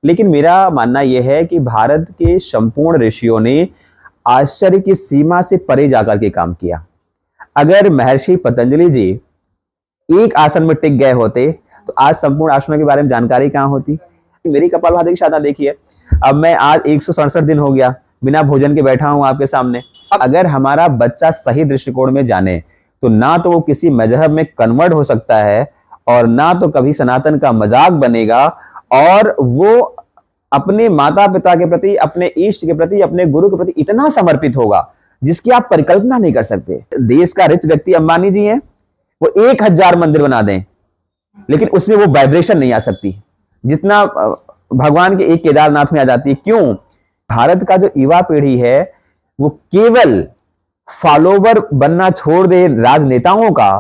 लेकिन मेरा मानना यह है कि भारत के संपूर्ण ऋषियों ने आश्चर्य की सीमा से परे जाकर के काम किया। अगर महर्षि पतंजलि जी एक आसन में टिक गए होते तो आज संपूर्ण आसनों के बारे में जानकारी कहाँ होती। मेरी कपालभाति की साधना देखिए, अब मैं आज 167 दिन हो गया बिना भोजन के बैठा हूं आपके सामने। अगर हमारा बच्चा सही दृष्टिकोण में जाने तो ना तो वो किसी मजहब में कन्वर्ट हो सकता है और ना तो कभी सनातन का मजाक बनेगा, और वो अपने माता पिता के प्रति, अपने इष्ट के प्रति, अपने गुरु के प्रति इतना समर्पित होगा जिसकी आप परिकल्पना नहीं कर सकते। देश का रिच व्यक्ति अंबानी जी हैं, वो 1000 मंदिर बना दें लेकिन उसमें वो वाइब्रेशन नहीं आ सकती जितना भगवान के एक केदारनाथ में आ जाती है। क्यों? भारत का जो युवा पीढ़ी है वो केवल फॉलोवर बनना छोड़ दे राजनेताओं का,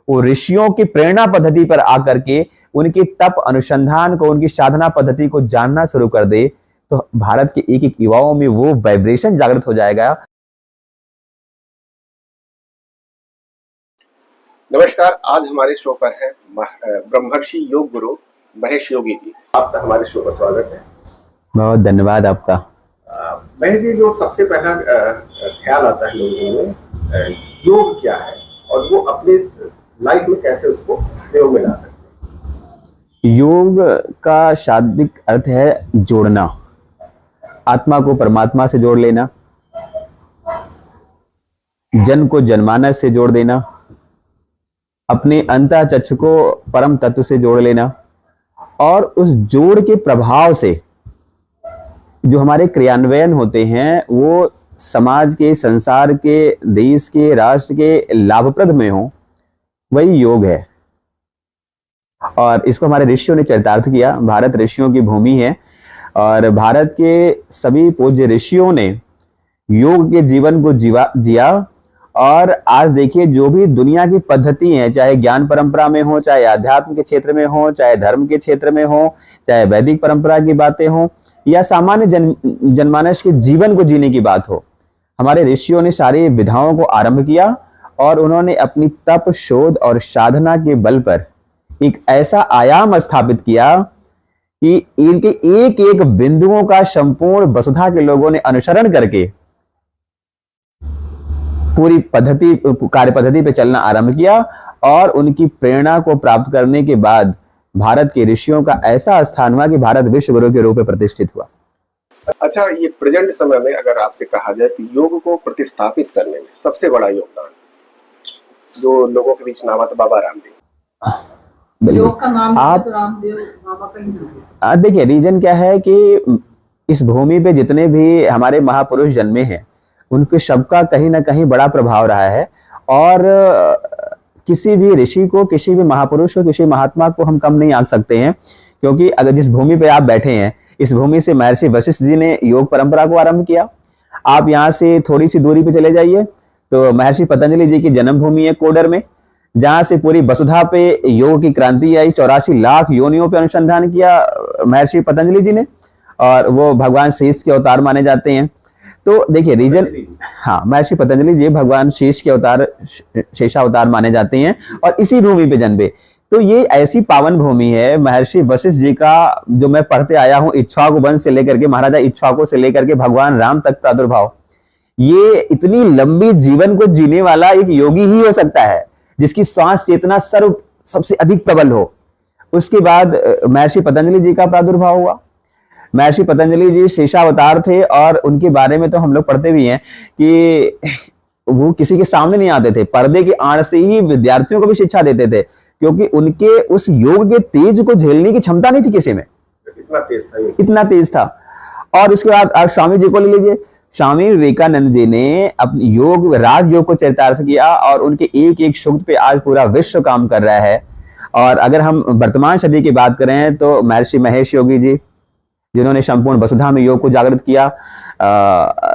वो ऋषियों की प्रेरणा पद्धति पर आकर के उनकी तप अनुसंधान को, उनकी साधना पद्धति को जानना शुरू कर दे तो भारत के एक एक युवाओं में वो वाइब्रेशन जागृत हो जाएगा। नमस्कार, आज हमारे शो पर है ब्रह्मर्षि योग गुरु महेश योगी जी। आपका हमारे शो पर स्वागत है। बहुत धन्यवाद आपका। महेश जी, जो सबसे पहला ख्याल आता है लोगों में, योग क्या है और वो अपने लाइफ में कैसे उसको प्रयोग में ला सकते हैं? योग का शाब्दिक अर्थ है जोड़ना, आत्मा को परमात्मा से जोड़ लेना, जन को जनमानस से जोड़ देना, अपने अंतः चक्षु को परम तत्व से जोड़ लेना, और उस जोड़ के प्रभाव से जो हमारे क्रियान्वयन होते हैं वो समाज के, संसार के, देश के, राष्ट्र के लाभप्रद में हो, वही योग है। और इसको हमारे ऋषियों ने चरितार्थ किया। भारत ऋषियों की भूमि है और भारत के सभी पूज्य ऋषियों ने योग के जीवन को जिया। और आज देखिए, जो भी दुनिया की पद्धति है, चाहे ज्ञान परंपरा में हो, चाहे आध्यात्म के क्षेत्र में हो, चाहे धर्म के क्षेत्र में हो, चाहे वैदिक परंपरा की बातें हो, या सामान्य जनमानस के जीवन को जीने की बात हो, हमारे ऋषियों ने सारी विधाओं को आरंभ किया और उन्होंने अपनी तप, शोध और साधना के बल पर एक ऐसा आयाम स्थापित किया कि इनके एक एक बिंदुओं का संपूर्ण वसुधा के लोगों ने अनुसरण करके पूरी पद्धति, कार्य पद्धति पे चलना आरंभ किया। और उनकी प्रेरणा को प्राप्त करने के बाद भारत के ऋषियों का ऐसा स्थान हुआ कि भारत विश्व गुरु के रूप में प्रतिष्ठित हुआ। अच्छा, ये प्रेजेंट समय में अगर आपसे कहा जाए तो योग को प्रतिस्थापित करने में सबसे बड़ा योगदान जो लोगों के बीच नाम आता, बाबा रामदेव। योग का नाम तो रामदेव बाबा का ही नाम है। देखिए, रीजन क्या है कि इस भूमि पे जितने भी हमारे महापुरुष जन्मे हैं उनके सबका कहीं ना कहीं बड़ा प्रभाव रहा है। और किसी भी ऋषि को, किसी भी महापुरुष को, किसी महात्मा को हम कम नहीं आंक सकते हैं, क्योंकि अगर जिस भूमि पे आप बैठे हैं, इस भूमि से महर्षि वशिष्ठ जी ने योग परंपरा को आरंभ किया। आप यहाँ से थोड़ी सी दूरी पे चले जाइए तो महर्षि पतंजलि जी की जन्मभूमि है कोडर में, जहां से पूरी वसुधा पे योग की क्रांति आई। 84 लाख योनियों पे अनुसंधान किया महर्षि पतंजलि जी ने, और वो भगवान शेष के अवतार माने जाते हैं। तो देखिए रीजन, हाँ, महर्षि पतंजलि जी भगवान शेष के अवतार, शेषावतार माने जाते हैं और इसी भूमि पे जन्मे। तो ये ऐसी पावन भूमि है। महर्षि वशिष्ठ जी का जो मैं पढ़ते आया हूँ, इक्ष्वाकु वंश से लेकर के, महाराजा इक्ष्वाकु से लेकर के भगवान राम तक प्रादुर्भाव, ये इतनी लंबी जीवन को जीने वाला एक योगी ही हो सकता है जिसकी श्वास चेतना सबसे अधिक प्रबल हो। उसके बाद महर्षि पतंजलि जी का प्रादुर्भाव हुआ। महर्षि पतंजलि जी शेषावतार थे और उनके बारे में तो हम लोग पढ़ते भी हैं कि वो किसी के सामने नहीं आते थे, पर्दे की आड़ से ही विद्यार्थियों को भी शिक्षा देते थे, क्योंकि उनके उस योग के तेज को झेलने की क्षमता नहीं थी किसी में, इतना तेज था। और उसके बाद आप स्वामी जी को ले लीजिए। स्वामी विवेकानंद जी ने अपनी योग, राजयोग को चरितार्थ किया और उनके एक एक सूक्त पे आज पूरा विश्व काम कर रहा है। और अगर हम वर्तमान सदी की बात करें तो महर्षि महेश योगी जी, जिन्होंने संपूर्ण वसुधा में योग को जागृत किया,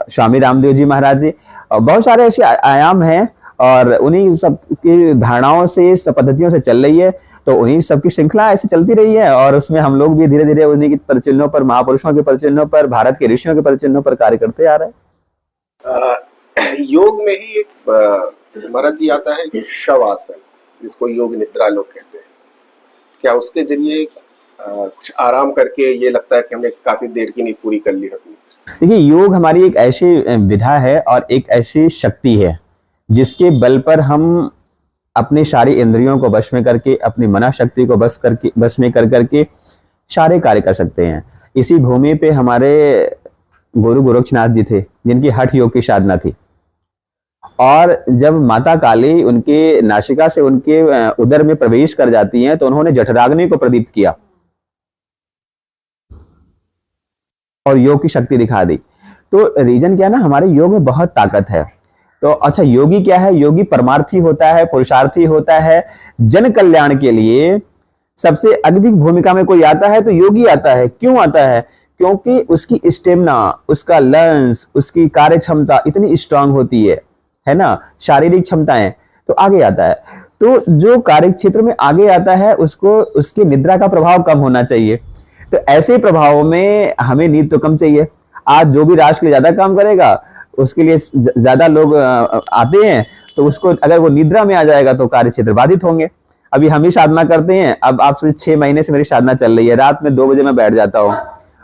स्वामी रामदेव जी महाराज जी, बहुत सारे ऐसे आयाम हैं और उन्हीं सब की धारणाओं से, सब पद्धतियों से चल रही है। तो उन्हीं सबकी श्रृंखला ऐसे चलती रही है और उसमें हम लोग भी धीरे धीरे उन्हीं के परिचिह्नों पर, महापुरुषों के परिचिह्नों पर, भारत के ऋषियों के परिचिह्नों पर कार्य करते आ रहे हैं। योग में ही एक महाराज जी आता है शवासन, जिसको योग निद्रा लोग कहते हैं। क्या उसके जरिए कुछ आराम करके ये लगता है कि हमने काफी देर की नींद पूरी कर ली अपनी। देखिए, योग हमारी एक ऐसी विधा है और एक ऐसी शक्ति है जिसके बल पर हम अपनी सारी इंद्रियों को वश में करके, अपनी मना शक्ति को बस में कर करके सारे कार्य कर सकते हैं। इसी भूमि पे हमारे गुरु गोरक्षनाथ जी थे, जिनकी हठ योग की साधना थी। और जब माता काली उनके नासिका से उनके उदर में प्रवेश कर जाती हैं, तो उन्होंने जठराग्नि को प्रदीप्त किया और योग की शक्ति दिखा दी। तो रीजन क्या है ना, हमारे योग में बहुत ताकत है। तो अच्छा, योगी क्या है? योगी परमार्थी होता है, पुरुषार्थी होता है। जन कल्याण के लिए सबसे अधिक भूमिका में कोई आता है तो योगी आता है। क्यों आता है? क्योंकि उसकी स्टेमिना, उसका लंग्स, उसकी कार्य क्षमता इतनी स्ट्रांग होती है ना, शारीरिक क्षमताएं, तो आगे आता है। तो जो कार्य क्षेत्र में आगे आता है उसको उसकी निद्रा का प्रभाव कम होना चाहिए। तो ऐसे प्रभावों में हमें नींद तो कम चाहिए। आज जो भी राष्ट्र के लिए ज्यादा काम करेगा उसके लिए ज्यादा लोग आते हैं, तो उसको अगर वो निद्रा में आ जाएगा तो कार्य क्षेत्र बाधित होंगे। अभी हम ही साधना करते हैं, अब आप 6 महीने से मेरी साधना चल रही है, रात में 2 बजे मैं बैठ जाता हूँ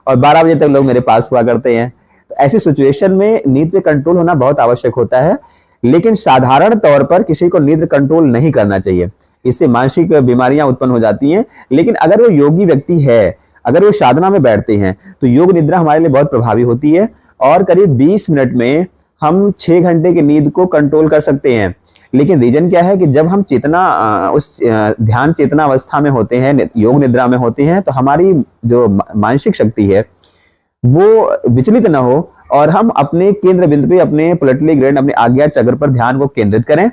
और 12 बजे तक लोग मेरे पास हुआ करते हैं। तो ऐसी सिचुएशन में नींद पे कंट्रोल होना बहुत आवश्यक होता है। लेकिन साधारण तौर पर किसी को नींद कंट्रोल नहीं करना चाहिए, इससे मानसिक बीमारियां उत्पन्न हो जाती हैं। लेकिन अगर वो योगी व्यक्ति है, अगर वो साधना में बैठते हैं, तो योग निद्रा हमारे लिए बहुत प्रभावी होती है और करीब 20 मिनट में हम 6 घंटे की नींद को कंट्रोल कर सकते हैं। लेकिन रीजन क्या है कि जब हम चेतना उस ध्यान चेतना अवस्था में होते हैं, योग निद्रा में होते हैं, तो हमारी जो मानसिक शक्ति है वो विचलित न हो और हम अपने केंद्र बिंदु पे, अपने प्लेटली ग्रैंड, अपने आज्ञा चक्र पर ध्यान को केंद्रित करें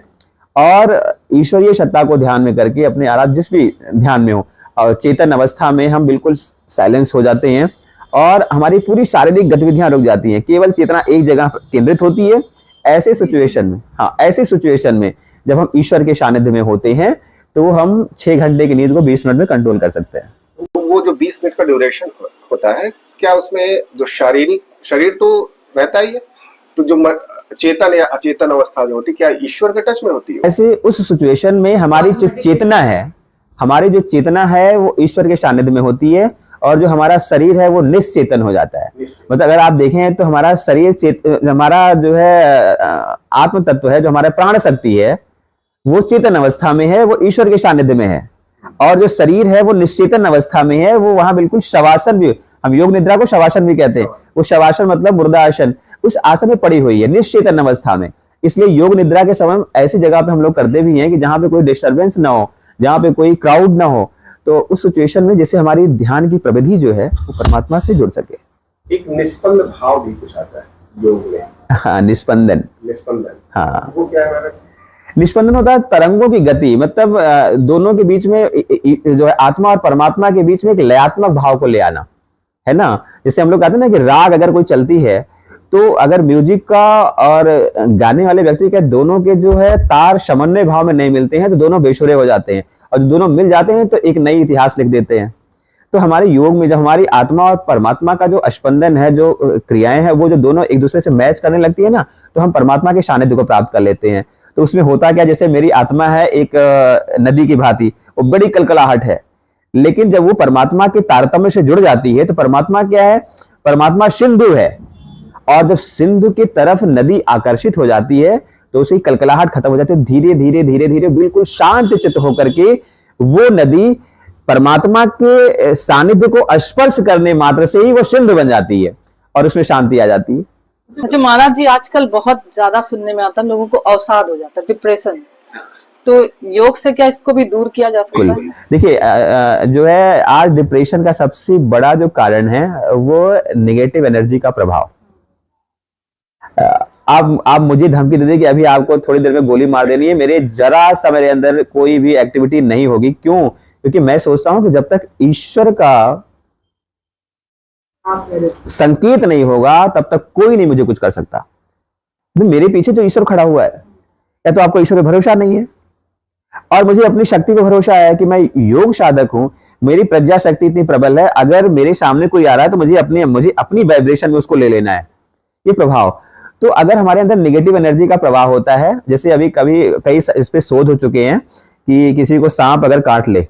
और ईश्वरीय सत्ता को ध्यान में करके अपने आराध्य जिस भी ध्यान में हो और चेतन अवस्था में हम बिल्कुल साइलेंस हो जाते हैं और हमारी पूरी शारीरिक गतिविधियां रुक जाती हैं, केवल चेतना एक जगह केंद्रित होती है। ऐसे सिचुएशन में, ऐसे सिचुएशन में जब हम ईश्वर के सानिध्य में होते हैं तो हम 6 घंटे की नींद को 20 मिनट में कंट्रोल कर सकते हैं। तो वो जो 20 मिनट का ड्यूरेशन होता है, क्या उसमें जो शरीर तो रहता ही है, तो जो चेतन या अचेतन अवस्था जो होती है, क्या ईश्वर के टच में होती है? ऐसे उस सिचुएशन में हमारी जो चेतना है वो ईश्वर के सानिध्य में होती है और जो हमारा शरीर है वो निश्चेतन हो जाता है। मतलब अगर आप देखें तो हमारा शरीर हमारा जो है आत्म तत्व है, जो हमारा प्राण शक्ति है, वो चेतन अवस्था में है, वो ईश्वर के सानिध्य में है। और जो शरीर है वो निश्चेतन अवस्था में है, वो वहां बिल्कुल शवासन भी, हम योग निद्रा को शवासन भी कहते हैं। वो शवासन मतलब मुर्दासन, उस आसन में पड़ी हुई है निश्चेतन अवस्था में। इसलिए योग निद्रा के समय ऐसी जगह पे हम लोग करते भी हैं कि जहां पे कोई डिस्टर्बेंस ना हो, जहां पे कोई क्राउड ना हो, तो उस सिचुएशन में जैसे हमारी ध्यान की प्रविधि जो है वो परमात्मा से जुड़ सके। एक निस्पंद भाव भी कुछ आता है योग में। हाँ, निस्पंदन। हाँ, वो क्या है महाराज? निस्पंदन होता है तरंगों की गति, मतलब दोनों के बीच में जो है आत्मा और परमात्मा के बीच में एक लयात्मक भाव को ले आना, है ना। जैसे हम लोग कहते हैं ना कि राग अगर कोई चलती है तो अगर म्यूजिक का और गाने वाले व्यक्ति के दोनों के जो है तार समन्वय भाव में नहीं मिलते हैं तो दोनों बेसुरे हो जाते हैं, और दोनों मिल जाते हैं तो एक नई इतिहास लिख देते हैं। तो हमारे योग में जब हमारी आत्मा और परमात्मा का जो स्पंदन है, जो क्रियाएं हैं, वो जो दोनों एक दूसरे से मैच करने लगती है ना, तो हम परमात्मा के सानिध्य को प्राप्त कर लेते हैं। तो उसमें होता क्या, जैसे मेरी आत्मा है एक नदी की भांति, वो बड़ी कलकलाहट है, लेकिन जब वो परमात्मा के तारतम्य से जुड़ जाती है तो परमात्मा क्या है, परमात्मा सिंधु है, और जब सिंधु की तरफ नदी आकर्षित हो जाती है तो उसे कलकलाहट खत्म हो जाती है। धीरे धीरे धीरे धीरे बिल्कुल शांत चित्त होकर के वो नदी परमात्मा के सानिध्य को स्पर्श करने मात्र से ही वो सिंधु बन जाती है और उसमें शांति आ जाती है। अच्छा महाराज जी, आजकल बहुत ज्यादा सुनने में आता है लोगों को अवसाद हो जाता है, डिप्रेशन, तो योग से क्या इसको भी दूर किया जा सकता है? देखिए, जो है आज डिप्रेशन का सबसे बड़ा जो कारण है वो नेगेटिव एनर्जी का प्रभाव। आप मुझे धमकी दे दें कि अभी आपको थोड़ी देर में गोली मार देनी है, मेरे जरा सा मेरे अंदर कोई भी एक्टिविटी नहीं होगी। क्यों? क्योंकि मैं सोचता हूं कि जब तक ईश्वर का संकेत नहीं होगा तब तक कोई नहीं मुझे कुछ कर सकता। तो मेरे पीछे तो ईश्वर खड़ा हुआ है। या तो आपको ईश्वर पे भरोसा नहीं है, और मुझे अपनी शक्ति पे भरोसा है कि मैं योग साधक हूं, मेरी प्रज्ञा शक्ति इतनी प्रबल है, अगर मेरे सामने कोई आ रहा है तो मुझे अपनी वाइब्रेशन में उसको ले लेना है, ये प्रभाव। तो अगर हमारे अंदर नेगेटिव एनर्जी का प्रवाह होता है, जैसे अभी कई इस पे शोध हो चुके हैं कि किसी को सांप अगर काट ले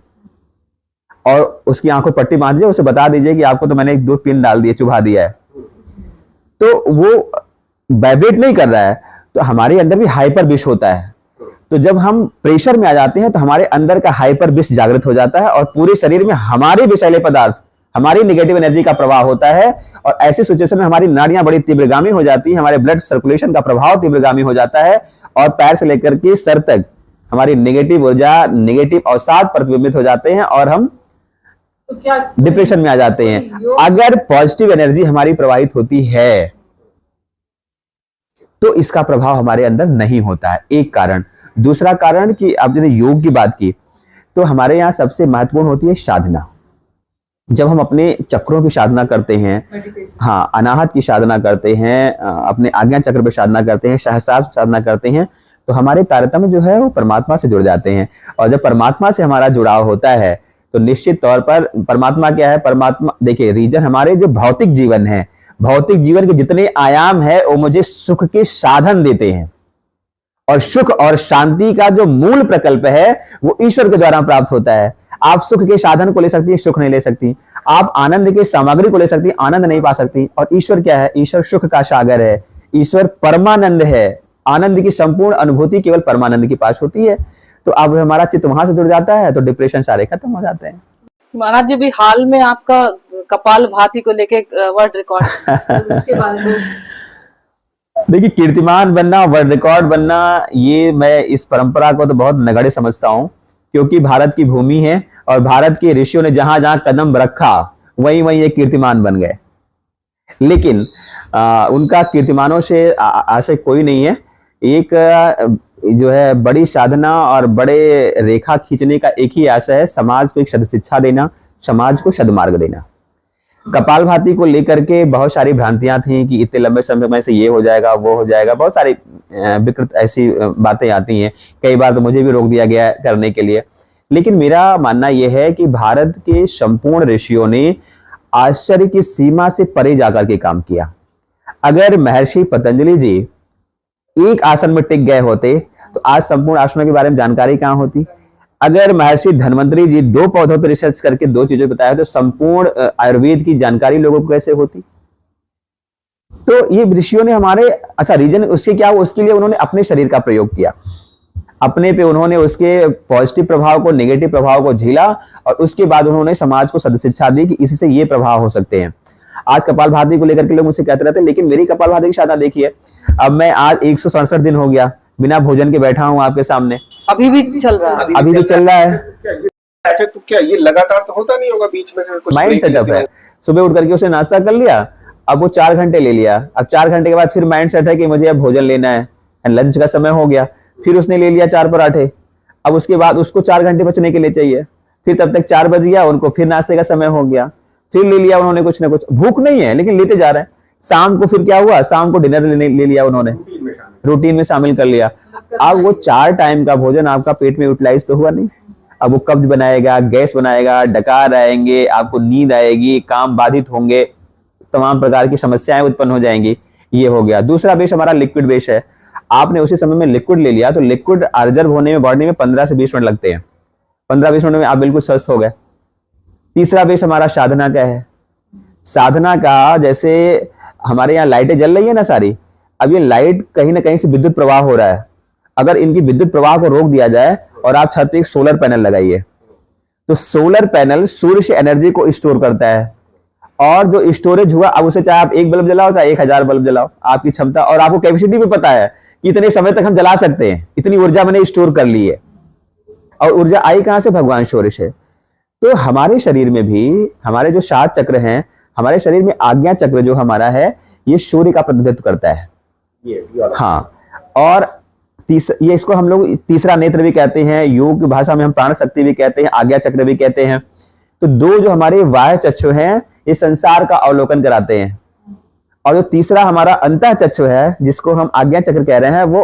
और उसकी आंखों पट्टी बांध दीजिए, उसे बता दीजिए कि आपको तो मैंने 2 पिन डाल दिए, चुभा दिया है, तो वो वाइब्रेट नहीं कर रहा है, तो हमारे अंदर भी हाइपर विष होता है। तो जब हम प्रेशर में आ जाते हैं तो हमारे अंदर का हाइपर विष जागृत हो जाता है और पूरे शरीर में हमारे विषैले पदार्थ, हमारी नेगेटिव एनर्जी का प्रवाह होता है, और ऐसी सिचुएशन में हमारी नाड़ियां बड़ी तीव्रगामी हो जाती है, हमारे ब्लड सर्कुलेशन का प्रभाव तीव्रगामी हो जाता है, और पैर से लेकर के सर तक हमारी नेगेटिव ऊर्जा, नेगेटिव अवसाद प्रतिबिंबित हो जाते हैं और हम तो क्या डिप्रेशन में आ जाते हैं। अगर पॉजिटिव एनर्जी हमारी प्रवाहित होती है तो इसका प्रभाव हमारे अंदर नहीं होता है, एक कारण। दूसरा कारण कि आपने योग की बात की, तो हमारे यहाँ सबसे महत्वपूर्ण होती है साधना। जब हम अपने चक्रों की साधना करते हैं, हाँ, अनाहत की साधना करते हैं, अपने आज्ञा चक्र पे साधना करते हैं, सहस्त्रार साधना करते हैं, तो हमारे तारतम्य जो है वो परमात्मा से जुड़ जाते हैं। और जब परमात्मा से हमारा जुड़ाव होता है तो निश्चित तौर पर परमात्मा क्या है, परमात्मा देखिए, रीजन हमारे जो भौतिक जीवन है, भौतिक जीवन के जितने आयाम है वो मुझे सुख के साधन देते हैं, और सुख और शांति का जो मूल प्रकल्प है वो ईश्वर के द्वारा प्राप्त होता है। आप सुख के साधन को ले सकती हैं, सुख नहीं ले सकती। आप आनंद के सामग्री को ले सकती हैं, आनंद नहीं पा सकती। और ईश्वर क्या है, ईश्वर सुख का सागर है, ईश्वर परमानंद है। आनंद की संपूर्ण अनुभूति केवल परमानंद के पास होती है। तो अब हमारा चित्त वहां से जुड़ जाता है तो डिप्रेशन सारे खत्म हो जाते हैं। महाराज जी, भी हाल में आपका कपाल भाती को लेके वर्ल्ड रिकॉर्ड, तो उसके बारे में देखिए, कीर्तिमान बनना, वर्ल्ड रिकॉर्ड बनना, ये मैं इस परंपरा को तो बहुत नगण्य समझता हूं, क्योंकि भारत की भूमि है और भारत के ऋषियों ने जहां जहां कदम रखा वहीं वहीं एक कीर्तिमान बन गए। लेकिन उनका कीर्तिमानों से आशय कोई नहीं है। एक जो है बड़ी साधना और बड़े रेखा खींचने का एक ही आशय है, समाज को एक सद शिक्षा देना, समाज को सदमार्ग देना। कपाल भाती को लेकर के बहुत सारी भ्रांतियां थी कि इतने लंबे समय में से ये हो जाएगा, वो हो जाएगा, बहुत सारी विकृत ऐसी बातें आती हैं। कई बार तो मुझे भी रोक दिया गया करने के लिए। लेकिन मेरा मानना यह है कि भारत के संपूर्ण ऋषियों ने आश्चर्य की सीमा से परे जाकर के काम किया। अगर महर्षि पतंजलि जी एक आसन में टिक गए होते तो आज संपूर्ण आसनों के बारे में जानकारी कहां होती। अगर महर्षि धन्वंतरी जी 2 पौधों पर रिसर्च करके 2 चीजें बताया तो संपूर्ण आयुर्वेद की जानकारी लोगों को कैसे होती। तो ये ऋषियों ने हमारे, अच्छा रीजन उसके क्या, उसके लिए उन्होंने अपने शरीर का प्रयोग किया, अपने पे उन्होंने उसके पॉजिटिव प्रभाव को, नेगेटिव प्रभाव को झेला, और उसके बाद उन्होंने समाज को सदशिक्षा दी कि इससे ये प्रभाव हो सकते हैं। आज कपाल भाती को लेकर के लोग मुझसे कहते रहते हैं, लेकिन मेरी कपाल भाती की साधना देखिए, अब मैं आज 167 दिन हो गया बिना भोजन के बैठा हूं आपके सामने, अभी भी चल रहा है। अभी भी चल रहा है। अच्छा, तो क्या ये लगातार तो होता नहीं होगा, बीच में कुछ माइंड सेटअप है। सुबह उठ करके उसने नाश्ता कर लिया, अब वो 4 घंटे ले लिया, अब 4 घंटे के बाद फिर माइंड सेट है कि मुझे अब भोजन लेना है, लंच का समय हो गया, फिर उसने ले लिया 4 पराठे, अब उसके बाद उसको 4 घंटे बचने के लिए चाहिए, फिर तब तक 4 बज गया, उनको फिर नाश्ते का समय हो गया, फिर ले लिया उन्होंने कुछ ना कुछ, भूख नहीं है लेकिन लेते जा रहे हैं। शाम को फिर क्या हुआ, शाम को डिनर ले लिया उन्होंने, रूटीन में शामिल कर लिया। अब वो 4 टाइम का भोजन आपका पेट में यूटिलाइज तो हुआ नहीं। अब वो कब्ज बनाएगा, गैस बनाएगा, डकार आएंगे, आपको नींद आएगी, काम बाधित होंगे, तमाम प्रकार की समस्याएं उत्पन्न हो जाएंगी। ये हो गया। दूसरा बेस हमारा लिक्विड बेस है। आपने उसी समय में लिक्विड ले लिया तो लिक्विड रिजर्व होने में बॉडी में 15 से 20 मिनट लगते हैं। 15-20 मिनट में आप बिल्कुल स्वस्थ हो गए। तीसरा बेस हमारा साधना का है। साधना का, जैसे हमारे यहाँ लाइटें जल रही है ना सारी, अब ये लाइट कहीं ना कहीं से विद्युत प्रवाह हो रहा है। अगर इनकी विद्युत प्रवाह को रोक दिया जाए और आप छत पे एक सोलर पैनल लगाइए, तो सोलर पैनल सूर्य से एनर्जी को स्टोर करता है, और जो स्टोरेज हुआ, अब उसे चाहे आप 1 बल्ब जलाओ चाहे 1000 बल्ब जलाओ, आपकी क्षमता, और आपको कैपेसिटी भी पता है कि इतने समय तक हम जला सकते हैं, इतनी ऊर्जा मैंने स्टोर कर ली है। और ऊर्जा आई कहां से? भगवान सूर्य से। तो हमारे शरीर में भी हमारे जो 7 चक्र हैं, हमारे शरीर में आज्ञा चक्र जो हमारा है, ये सूर्य का प्रतिनिधित्व करता है। हाँ, और ये इसको हम लोग तीसरा नेत्र भी कहते हैं, योग की भाषा में हम प्राण शक्ति भी कहते हैं, आज्ञा चक्र भी कहते हैं। तो 2 जो हमारे वाह्य चक्षु हैं, ये संसार का अवलोकन कराते हैं, और जो तीसरा हमारा अंतः चक्षु है, जिसको हम आज्ञा चक्र कह रहे हैं, वो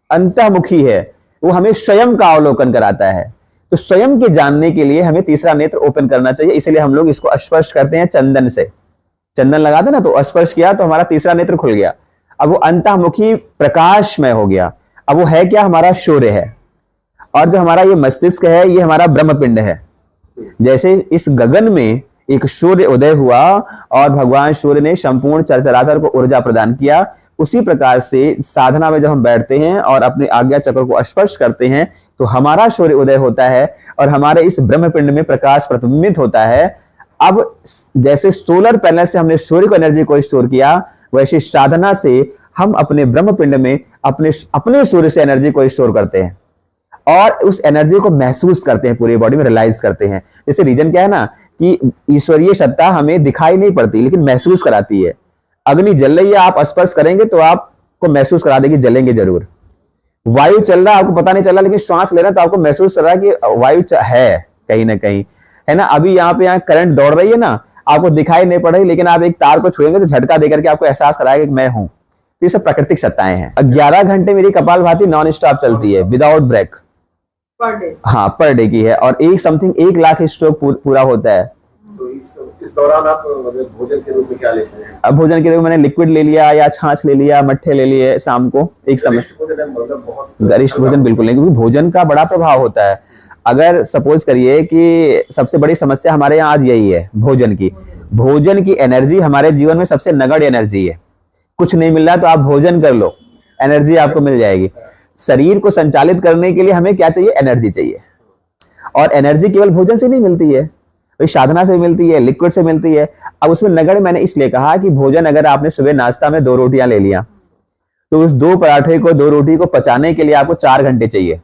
अंतर्मुखी है, वो हमें स्वयं का अवलोकन कराता है। तो स्वयं के जानने के लिए हमें तीसरा नेत्र ओपन करना चाहिए, इसलिए हम लोग इसको स्पर्श करते हैं चंदन से। चंदन लगाते ना, तो स्पर्श किया तो हमारा तीसरा नेत्र खुल गया। अब वो अंतर्मुखी प्रकाशमय हो गया। अब वो है क्या? हमारा सूर्य है। और जो हमारा ये मस्तिष्क है, ये हमारा ब्रह्मपिंड है। जैसे इस गगन में एक सूर्य उदय हुआ और भगवान सूर्य ने संपूर्ण चराचर को ऊर्जा प्रदान किया, उसी प्रकार से साधना में जब हम बैठते हैं और अपने आज्ञा चक्र को स्पर्श करते हैं तो हमारा सूर्य उदय होता है और हमारे इस ब्रह्मपिंड में प्रकाश प्रतिबिंबित होता है। अब जैसे सोलर पैनल से हमने सूर्य को एनर्जी को स्टोर किया, वैसे साधना से हम अपने ब्रह्मपिंड में अपने सूर्य से एनर्जी को स्टोर करते हैं और उस एनर्जी को महसूस करते हैं, पूरी बॉडी में रियलाइज करते हैं। जैसे रीजन क्या है ना कि ईश्वरीय सत्ता हमें दिखाई नहीं पड़ती लेकिन महसूस कराती है। अग्नि जल रही है, आप स्पर्श करेंगे तो आपको महसूस करा देगी, जलेंगे जरूर। वायु चल रहा है, आपको पता नहीं चल रहा, लेकिन श्वास लेना तो आपको महसूस कर रहा है कि वायु है कहीं ना कहीं, है ना। अभी यहाँ करंट दौड़ रही है ना, आपको दिखाई नहीं पड़ रही, लेकिन आप एक तार को छुएंगे तो झटका देकर के आपको एहसास कराएगा कि मैं हूं। तो ये सब प्राकृतिक सत्ताएं हैं। 11 घंटे मेरी कपालभाति नॉन स्टॉप चलती है विदाउट ब्रेक पर डे। हाँ, पर डे की है और 1 लाख स्ट्रोक पूरा होता है। तो इस दौरान आप मतलब भोजन के रूप में क्या लेते हैं? अब भोजन के रूप में मैंने लिक्विड ले लिया या छाछ ले लिया, मट्ठे ले लिए शाम को एक समय। गरिष्ठ भोजन बिल्कुल नहीं, क्योंकि भोजन का बड़ा प्रभाव होता है। अगर सपोज करिए कि सबसे बड़ी समस्या हमारे यहाँ आज यही है भोजन की एनर्जी हमारे जीवन में सबसे नगण्य एनर्जी है। कुछ नहीं मिल रहा तो आप भोजन कर लो, एनर्जी आपको मिल जाएगी। शरीर को संचालित करने के लिए हमें क्या चाहिए? एनर्जी चाहिए। और एनर्जी केवल भोजन से नहीं मिलती है, साधना से मिलती है, लिक्विड से मिलती है। अब उसमें नगण्य मैंने इसलिए कहा कि भोजन अगर आपने सुबह नाश्ता में 2 रोटियां ले लिया तो उस 2 पराठे को 2 रोटी को पचाने के लिए आपको 4 घंटे चाहिए,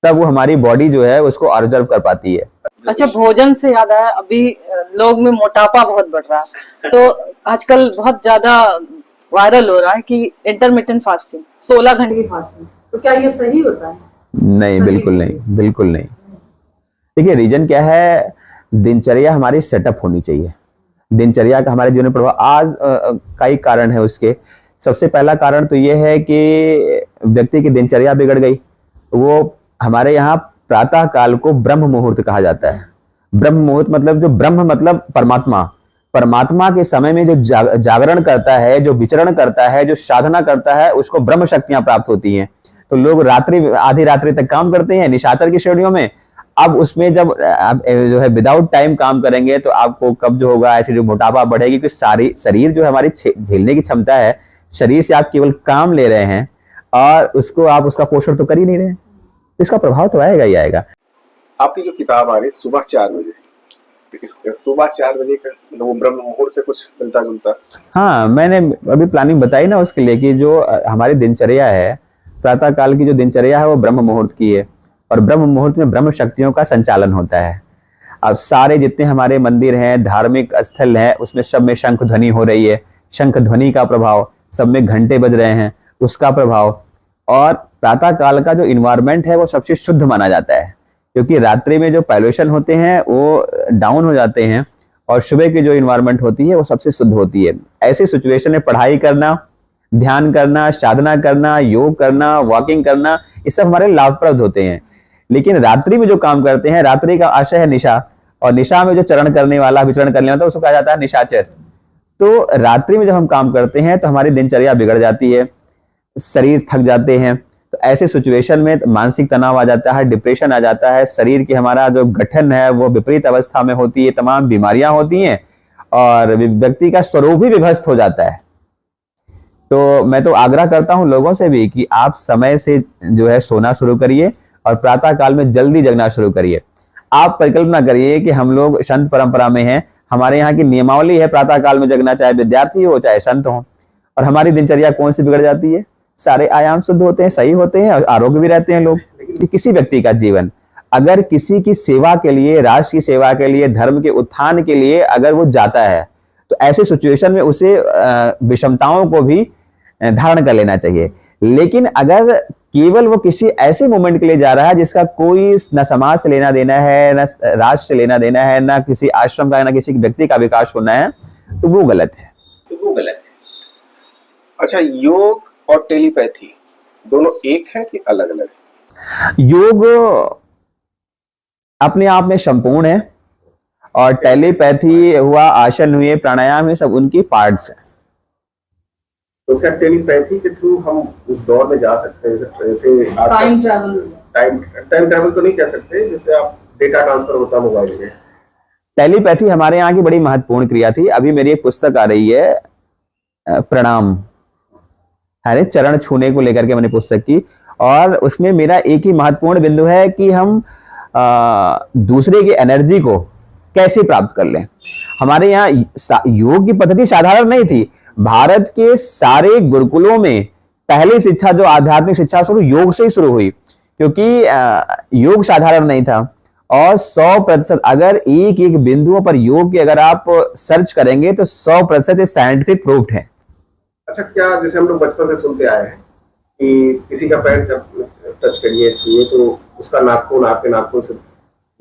तब वो हमारी बॉडी जो है उसको ऑब्जर्व कर पाती है। अच्छा, भोजन से याद आया, अभी लोग में मोटापा बहुत बढ़ रहा है, तो आजकल बहुत ज्यादा वायरल हो रहा है कि इंटरमिटेंट फास्टिंग, 16 घंटे की फास्टिंग, तो क्या ये सही होता है? नहीं, बिल्कुल नहीं, बिल्कुल नहीं। देखिए रीजन क्या है, दिनचर्या हमारी सेटअप होनी चाहिए। दिनचर्या का हमारे जीवन में प्रभाव आज कई कारण है उसके। सबसे पहला कारण तो ये है कि व्यक्ति की दिनचर्या बिगड़ गई। वो हमारे यहाँ प्रातः काल को ब्रह्म मुहूर्त कहा जाता है। ब्रह्म मुहूर्त मतलब जो ब्रह्म मतलब परमात्मा के समय में जो जागरण करता है, जो विचरण करता है, जो साधना करता है, उसको ब्रह्म शक्तियां प्राप्त होती हैं। तो लोग आधी रात्रि तक काम करते हैं निशाचर की श्रेणियों में। अब उसमें जब आप जो है विदाउट टाइम काम करेंगे तो आपको कब्ज होगा, ऐसे जो मोटापा बढ़ेगी, क्योंकि सारी शरीर जो है हमारी झेलने की क्षमता है, शरीर से आप केवल काम ले रहे हैं और उसको आप उसका पोषण तो कर ही नहीं रहे, इसका प्रभाव तो आएगा ही आएगा। आपकी जो किताब आ रही सुबह 4 बजे, सुबह 4 बजे का वो ब्रह्म मुहूर्त से कुछ मिलता जुलता? हाँ, मैंने अभी प्लानिंग बताई ना उसके लिए कि जो हमारी दिनचर्या है, प्रातः काल की जो दिनचर्या है वो ब्रह्म मुहूर्त की है और ब्रह्म मुहूर्त में ब्रह्म शक्तियों का संचालन होता है। अब सारे जितने हमारे मंदिर हैं, धार्मिक स्थल हैं, उसमें सब में शंख ध्वनि हो रही है, शंख ध्वनि का प्रभाव, सब में घंटे बज रहे हैं उसका प्रभाव। और प्रातः काल का जो इन्वायरमेंट है वो सबसे शुद्ध माना जाता है, क्योंकि रात्रि में जो पॉल्यूशन होते हैं वो डाउन हो जाते हैं और सुबह की जो इन्वायरमेंट होती है वो सबसे शुद्ध होती है। ऐसी सिचुएशन में पढ़ाई करना, ध्यान करना, साधना करना, योग करना, वॉकिंग करना, ये सब हमारे लाभप्रद होते हैं। लेकिन रात्रि में जो काम करते हैं, रात्रि का आशय है निशा, और निशा में जो चरण करने वाला, विचरण करने वाला, उसको कहा जाता है निशाचर। तो रात्रि में जब हम काम करते हैं तो हमारी दिनचर्या बिगड़ जाती है, शरीर थक जाते हैं। तो ऐसे सिचुएशन में मानसिक तनाव आ जाता है, डिप्रेशन आ जाता है, शरीर की हमारा जो गठन है वो विपरीत अवस्था में होती है, तमाम बीमारियां होती हैं और व्यक्ति का स्वरूप भी विभस्त हो जाता है। तो मैं तो आग्रह करता हूं लोगों से भी कि आप समय से जो है सोना शुरू करिए और प्रातः काल में जल्दी जगना शुरू करिए। आप परिकल्पना करिए कि हम लोग संत परंपरा में हैं, हमारे यहाँ की नियमावली है प्रातः काल में जगना, चाहे विद्यार्थी हो चाहे संत हो, और हमारी दिनचर्या कौन सी बिगड़ जाती है? सारे आयाम शुद्ध होते हैं, सही होते हैं और आरोग्य भी रहते हैं लोग। किसी व्यक्ति का जीवन अगर किसी की सेवा के लिए, राष्ट्र की सेवा के लिए, धर्म के उत्थान के लिए अगर वो जाता है तो ऐसे सिचुएशन में उसे विषमताओं को भी धारण कर लेना चाहिए। लेकिन अगर केवल वो किसी ऐसे मोमेंट के लिए जा रहा है जिसका कोई न समाज से लेना देना है, न राष्ट्र से लेना देना है, न किसी आश्रम का, न किसी व्यक्ति का विकास होना है, तो वो गलत है। अच्छा, योग और टेलीपैथी दोनों एक है कि अलग अलग है? योग अपने आप में संपूर्ण है और टेलीपैथी हुआ, आसन हुए, प्राणायाम है, सब उनकी पार्ट्स हैं। तो क्या टेलीपैथी के थ्रू हम उस दौर में जा सकते हैं जैसे टाइम ट्रैवल तो नहीं कह सकते, जैसे आप डेटा ट्रांसफर होता मोबाइल में? टेलीपैथी हमारे यहाँ की बड़ी महत्वपूर्ण क्रिया थी। अभी मेरी एक पुस्तक आ रही है प्रणाम, है चरण छूने को लेकर के मैंने पुस्तक की, और उसमें मेरा एक ही महत्वपूर्ण बिंदु है कि हम दूसरे की एनर्जी को कैसे प्राप्त कर लें। हमारे यहाँ योग की पद्धति साधारण नहीं थी। भारत के सारे गुरुकुलों में पहली शिक्षा जो आध्यात्मिक शिक्षा शुरू योग से ही शुरू हुई, क्योंकि योग साधारण नहीं था। और 100% अगर एक एक बिंदुओं पर योग की अगर आप सर्च करेंगे तो 100% ये साइंटिफिक प्रूफ्ड है। अच्छा, क्या जैसे हम लोग बचपन से सुनते आए हैं कि किसी का पैर जब टच करिए छुए तो उसका नाखून आपके नाखून से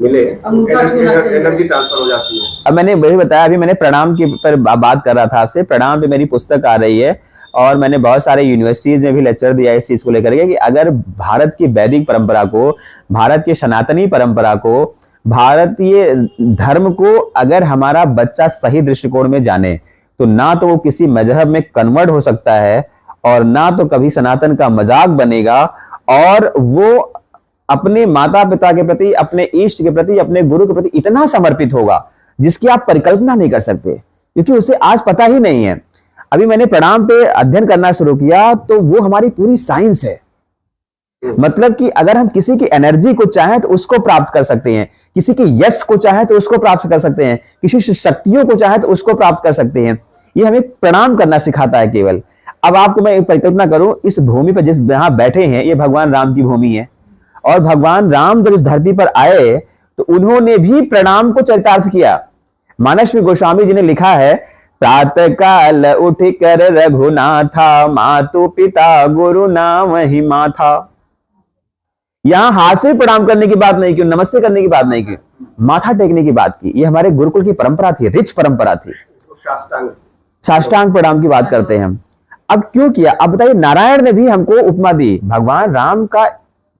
मिले, एनर्जी ट्रांसफर हो जाती है। अब मैंने वही बताया, अभी मैंने प्रणाम की पर बात कर रहा था आपसे। प्रणाम पे मेरी पुस्तक आ रही है और मैंने बहुत सारे यूनिवर्सिटीज में भी लेक्चर दिया इस चीज को लेकर के कि अगर भारत की वैदिक परंपरा को, भारत की सनातनी परंपरा को, भारतीय धर्म को अगर हमारा बच्चा सही दृष्टिकोण में जाने तो ना तो वो किसी मजहब में कन्वर्ट हो सकता है और ना तो कभी सनातन का मजाक बनेगा, और वो अपने माता पिता के प्रति, अपने इष्ट के प्रति, अपने गुरु के प्रति इतना समर्पित होगा जिसकी आप परिकल्पना नहीं कर सकते, क्योंकि उसे आज पता ही नहीं है। अभी मैंने प्रणाम पे अध्ययन करना शुरू किया तो वो हमारी पूरी साइंस है। मतलब कि अगर हम किसी की एनर्जी को चाहें तो उसको प्राप्त कर सकते हैं, किसी के यश को चाहें तो उसको प्राप्त कर सकते हैं, किसी शक्तियों को चाहें तो उसको प्राप्त कर सकते हैं। ये हमें प्रणाम करना सिखाता है केवल। अब आपको मैं एक परिकल्पना करूं, इस भूमि पर जिस यहां बैठे हैं ये भगवान राम की भूमि है, और भगवान राम जब इस धरती पर आए तो उन्होंने भी प्रणाम को चरितार्थ किया। मानस में गोस्वामी जी ने लिखा है, प्रातः काल उठ कर रघुनाथा, मातु पिता गुरु नाम ही माथा। यहां हाथ से प्रणाम करने की बात नहीं की, नमस्ते करने की बात नहीं की, माथा टेकने की बात की। ये हमारे गुरुकुल की परंपरा थी, रिच परंपरा थी। साष्टांग प्रणाम की बात करते हैं हम। अब क्यों किया? अब बताइए, नारायण ने भी हमको उपमा दी। भगवान राम का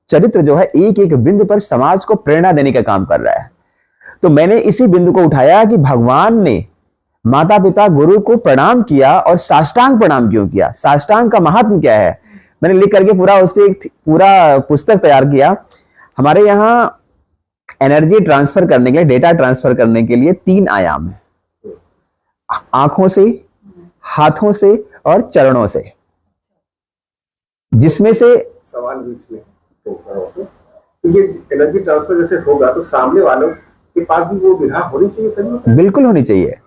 चरित्र जो है एक एक बिंदु पर समाज को प्रेरणा देने का काम कर रहा है। तो मैंने इसी बिंदु को उठाया कि भगवान ने माता पिता गुरु को प्रणाम किया, और साष्टांग प्रणाम क्यों किया, साष्टांग का महात्म क्या है, मैंने लिख करके पूरा उस पर एक पूरा पुस्तक तैयार किया। हमारे यहाँ एनर्जी ट्रांसफर करने के लिए, डेटा ट्रांसफर करने के लिए 3 आयाम है, आंखों से, हाथों से और चरणों से। जिसमें से सवाल बीच में ये एनर्जी ट्रांसफर जैसे होगा तो सामने वालों के पास भी वो विधा होनी चाहिए। बिल्कुल होनी चाहिए।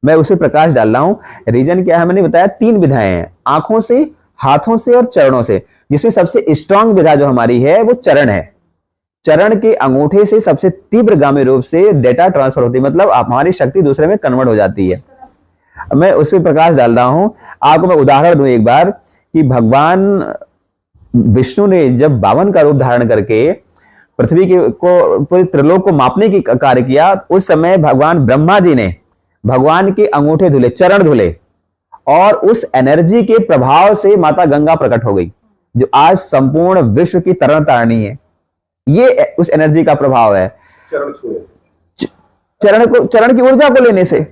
मैं उसे प्रकाश डाल रहा हूं। रीजन क्या है, मैंने बताया 3 विधाएं हैं, आंखों से, हाथों से और चरणों से। जिसमें सबसे स्ट्रांग विधा जो हमारी है वो चरण है। चरण के अंगूठे से सबसे तीव्रगामी रूप से डेटा ट्रांसफर होती है, मतलब हमारी शक्ति दूसरे में कन्वर्ट हो जाती है। मैं उस पर प्रकाश डाल रहा हूं। आपको मैं उदाहरण दूं एक बार कि भगवान विष्णु ने जब 52 का रूप धारण करके पृथ्वी को, पूरे त्रिलोक को मापने की कार्य किया, उस समय भगवान ब्रह्मा जी ने भगवान के अंगूठे धुले, चरण धुले, और उस एनर्जी के प्रभाव से माता गंगा प्रकट हो गई, जो आज संपूर्ण विश्व की तरण तारणी है। ये उस एनर्जी का प्रभाव है, चरण छूने से, चरण की ऊर्जा को लेने से।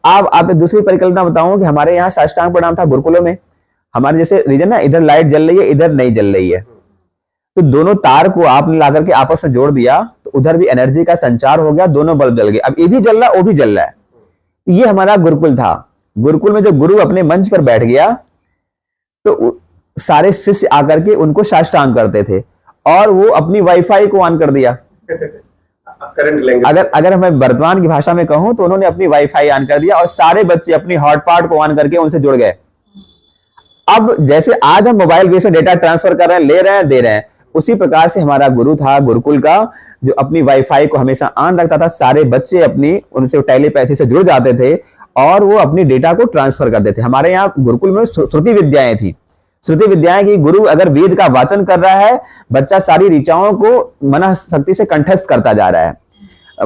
आप दूसरी परिकल्पना बताऊं कि हमारे यहाँ साष्टांग प्रणाम था गुरुकुलों में। हमारे जैसे रीजन ना, इधर लाइट जल रही है, इधर नहीं जल रही है, तो दोनों तार को आपने ला करके आपस में जोड़ दिया तो उधर भी एनर्जी का संचार हो गया, दोनों बल्ब जल गए। अब ये भी जल रहा है, वो भी जल रहा है। ये हमारा गुरुकुल था। गुरुकुल में जो गुरु अपने मंच पर बैठ गया तो सारे शिष्य आकर के उनको साष्टांग करते थे, और वो अपनी वाईफाई को ऑन कर दिया। अगर मैं वर्तमान की भाषा में कहूं तो उन्होंने अपनी वाईफाई ऑन कर दिया और सारे बच्चे अपनी हॉटपॉट को ऑन करके उनसे जुड़ गए। अब जैसे आज हम मोबाइल बेस में डेटा ट्रांसफर कर रहे हैं, ले रहे हैं, दे रहे हैं, उसी प्रकार से हमारा गुरु था गुरुकुल का, जो अपनी वाईफाई को हमेशा ऑन रखता था। सारे बच्चे अपनी उनसे टेलीपैथी से जुड़ जाते थे और वो अपनी डेटा को ट्रांसफर करते थे। हमारे यहाँ गुरुकुल में श्रुति विद्याएं थी। श्रुति विद्याएं की गुरु अगर वेद का वाचन कर रहा है, बच्चा सारी ऋचाओं को मन शक्ति से कंठस्थ करता जा रहा है।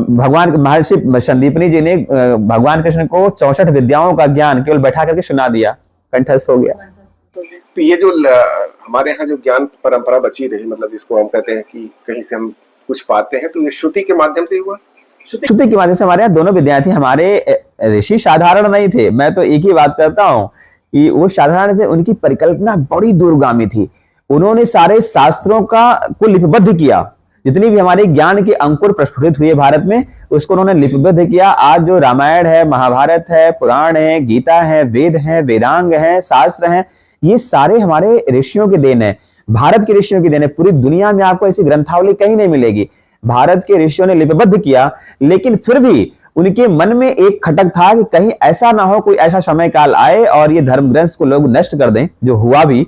भगवान महर्षि संदीपनी जी ने भगवान कृष्ण को 64 विद्याओं का ज्ञान केवल बैठा करके सुना दिया, कंठस्थ हो गया। तो ये जो हमारे यहाँ जो ज्ञान परंपरा बची रही, मतलब जिसको हम कहते हैं कि कहीं से हम कुछ पाते हैं, तो ये श्रुति के माध्यम से हुआ। श्रुति के माध्यम से हमारे यहाँ दोनों विद्यार्थी, हमारे ऋषि साधारण नहीं थे। मैं तो एक ही बात करता हूँ कि वो साधारण थे, उनकी परिकल्पना बड़ी दूरगामी थी। उन्होंने सारे शास्त्रों को लिपिबद्ध किया, जितनी भी हमारे ज्ञान के अंकुर प्रस्फुटित हुए भारत में, उसको उन्होंने लिपिबद्ध किया। आज जो रामायण है, महाभारत है, पुराण है, गीता है, वेद है, वेदांग है, शास्त्र हैं, ये सारे हमारे ऋषियों की देन है, भारत के ऋषियों की देन है। पूरी दुनिया में आपको ऐसी ग्रंथावली कहीं नहीं मिलेगी। भारत के ऋषियों ने लिपिबद्ध किया, लेकिन फिर भी उनके मन में एक खटक था कि कहीं ऐसा ना हो, कोई ऐसा समय काल आए और ये धर्म ग्रंथ को लोग नष्ट कर दें, जो हुआ भी,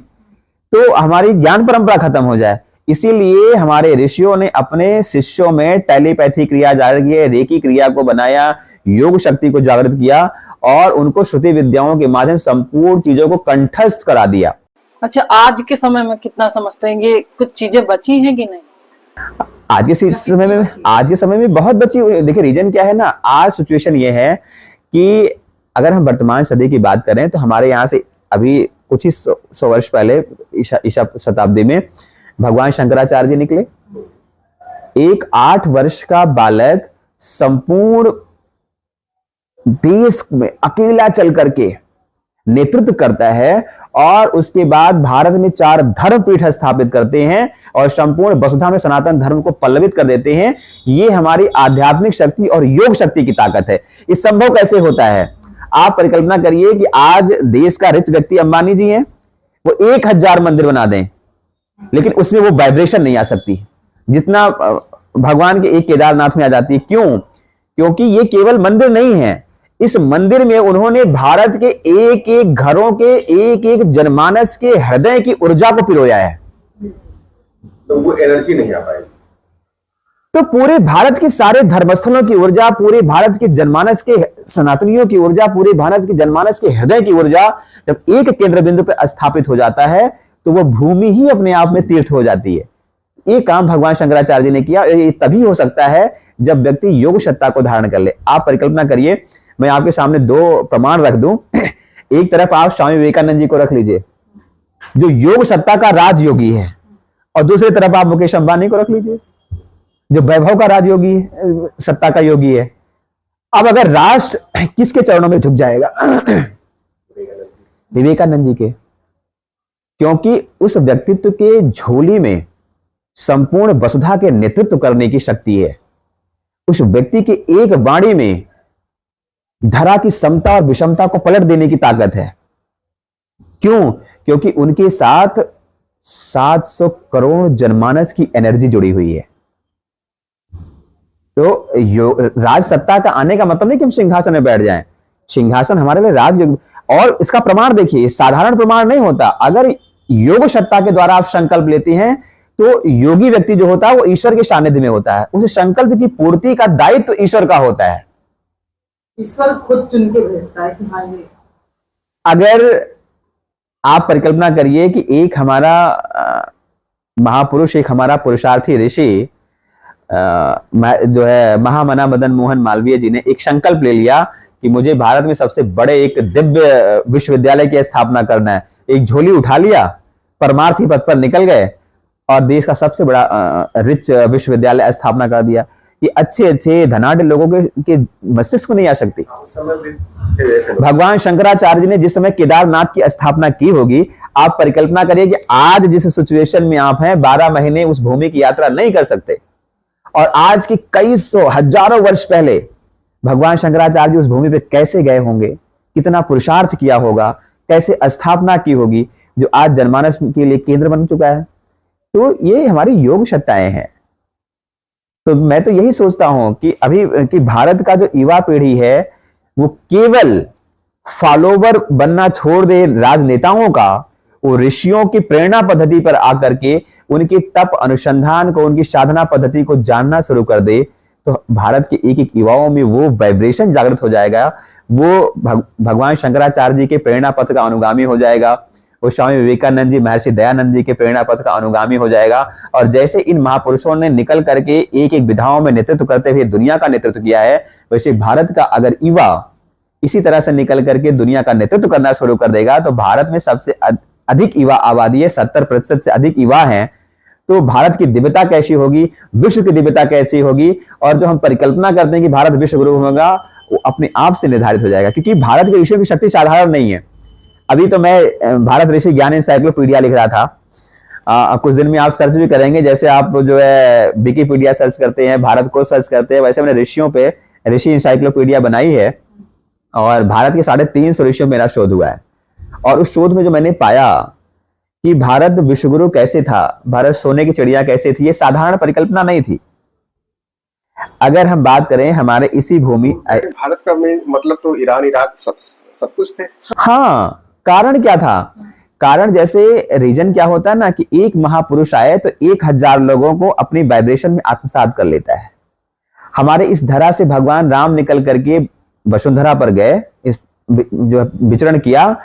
तो हमारी ज्ञान परंपरा खत्म हो जाए। इसीलिए हमारे ऋषियों ने अपने शिष्यों में टेलीपैथी क्रिया जागृत की, रेकी क्रिया को बनाया, योग शक्ति को जागृत किया और उनको श्रुति विद्याओं के माध्यम संपूर्ण चीजों को कंठस्थ करा दिया। अच्छा, आज के समय में कितना समझते हैं, ये कुछ चीजें बची हैं कि नहीं? आज के समय में बहुत बची हुई। देखिए रीजन क्या है ना, आज सिचुएशन ये है कि अगर हम वर्तमान सदी की बात करें तो हमारे यहाँ से अभी कुछ ही 100 वर्ष पहले ईसा शताब्दी में भगवान शंकराचार्य जी निकले। एक 8 वर्ष का बालक संपूर्ण देश में अकेला चल करके नेतृत्व करता है और उसके बाद भारत में 4 धर्म पीठ स्थापित करते हैं और संपूर्ण वसुधा में सनातन धर्म को पल्लवित कर देते हैं। ये हमारी आध्यात्मिक शक्ति और योग शक्ति की ताकत है। ये संभव कैसे होता है? आप परिकल्पना करिए कि आज देश का रिच व्यक्ति अंबानी जी हैं, वो 1000 मंदिर बना दें, लेकिन उसमें वो वाइब्रेशन नहीं आ सकती जितना भगवान के एक केदारनाथ में आ जाती है। क्यों? क्योंकि ये केवल मंदिर नहीं है, इस मंदिर में उन्होंने भारत के एक एक घरों के एक एक जनमानस के हृदय की ऊर्जा को पिरोया है, तो वो एनर्जी नहीं आ पाएगी। तो पूरे भारत के सारे धर्मस्थलों की ऊर्जा, पूरे भारत के जनमानस के सनातनियों की ऊर्जा, पूरे भारत के जनमानस के हृदय की ऊर्जा जब एक केंद्र बिंदु पर स्थापित हो जाता है तो वो भूमि ही अपने आप में तीर्थ हो जाती है। ये काम भगवान शंकराचार्य जी ने किया। ये तभी हो सकता है जब व्यक्ति योग सत्ता को धारण कर ले। आप परिकल्पना करिए, मैं आपके सामने 2 प्रमाण रख दूं। एक तरफ आप स्वामी विवेकानंद जी को रख लीजिए, जो योग सत्ता का राजयोगी है, और दूसरी तरफ आप मुकेश अंबानी को रख लीजिए, जो वैभव का राजयोगी है, सत्ता का योगी है। अब अगर राष्ट्र किसके चरणों में झुक जाएगा? विवेकानंद जी के, क्योंकि उस व्यक्तित्व के झोली में संपूर्ण वसुधा के नेतृत्व करने की शक्ति है। उस व्यक्ति की एक वाणी में धरा की समता और विषमता को पलट देने की ताकत है। क्यों? क्योंकि उनके साथ 700 करोड़ जनमानस की एनर्जी जुड़ी हुई है। तो राज सत्ता का आने का मतलब नहीं कि हम सिंहासन में बैठ जाएं। सिंहासन हमारे लिए राजयोग, और इसका प्रमाण देखिए, साधारण प्रमाण नहीं होता। अगर योग सत्ता के द्वारा आप संकल्प लेते हैं तो योगी व्यक्ति जो होता है वो ईश्वर के सानिध्य में होता है। उस संकल्प की पूर्ति का दायित्व ईश्वर का होता है। ईश्वर खुद चुन के भेजता है कि हाँ ये। अगर आप परिकल्पना करिए कि एक हमारा महापुरुष, एक हमारा पुरुषार्थी ऋषि जो है महामना मदन मोहन मालवीय जी ने एक संकल्प ले लिया कि मुझे भारत में सबसे बड़े एक दिव्य विश्वविद्यालय की स्थापना करना है। एक झोली उठा लिया, परमार्थी पथ पर निकल गए और देश का सबसे बड़ा रिच विश्वविद्यालय स्थापना कर दिया। ये अच्छे धनाढ़ लोगों के मस्तिष्क में नहीं आ सकती। भगवान शंकराचार्य जी ने जिस समय केदारनाथ की स्थापना की होगी, आप परिकल्पना करिए कि आज जिस सिचुएशन में आप हैं, 12 महीने उस भूमि की यात्रा नहीं कर सकते। और आज के कई सौ हजारों वर्ष पहले भगवान शंकराचार्य जी उस भूमि पे कैसे गए होंगे, कितना पुरुषार्थ किया होगा, कैसे स्थापना की होगी, जो आज जनमानस के लिए केंद्र बन चुका है। तो ये हमारी योग सत्ताएं हैं। तो मैं तो यही सोचता हूं कि अभी कि भारत का जो युवा पीढ़ी है वो केवल फॉलोवर बनना छोड़ दे राजनेताओं का, वो ऋषियों की प्रेरणा पद्धति पर आकर के उनके तप अनुसंधान को, उनकी साधना पद्धति को जानना शुरू कर दे, तो भारत के एक एक युवाओं में वो वाइब्रेशन जागृत हो जाएगा। वो भगवान शंकराचार्य जी के प्रेरणा पथ का अनुगामी हो जाएगा। वो स्वामी विवेकानंद जी, महर्षि दयानंद जी के प्रेरणा पथ का अनुगामी हो जाएगा। और जैसे इन महापुरुषों ने निकल करके एक एक विधाओं में नेतृत्व करते हुए दुनिया का नेतृत्व किया है, वैसे भारत का अगर युवा इसी तरह से निकल करके दुनिया का नेतृत्व करना शुरू कर देगा, तो भारत में सबसे अधिक युवा आबादी है, 70% से अधिक युवा हैं। तो भारत की दिव्यता कैसी होगी, विश्व की दिव्यता कैसी होगी, और जो हम परिकल्पना करते हैं कि भारत विश्व गुरु होगा, वो अपने आप से निर्धारित हो जाएगा। क्योंकि भारत के ऋषियों की शक्ति साधारण नहीं है। अभी तो मैं भारत ऋषि ज्ञान एनसाइक्लोपीडिया लिख रहा था, कुछ दिन में आप सर्च भी करेंगे, जैसे आप जो है विकिपीडिया सर्च करते हैं, भारत को सर्च करते हैं, वैसे मैंने ऋषियों पे ऋषि इंसाइक्लोपीडिया बनाई है और भारत के 350 ऋषियों में मेरा शोध हुआ है। और उस शोध में जो मैंने पाया कि भारत विश्वगुरु कैसे था, भारत सोने की चिड़िया कैसे थी, ये साधारण परिकल्पना नहीं थी। अगर हम बात करें हमारे इसी भूमि, भारत का मतलब तो ईरान इराक सब कुछ थे। हाँ, कारण क्या था? कारण जैसे रीजन क्या होता है ना कि एक महापुरुष आए तो 1000 लोगों को अपनी वाइब्रेशन में आत्मसात कर लेता है। हमारे इस धरा से भगवान राम निकल करके वसुंधरा पर गए, इस जो विचरण किया।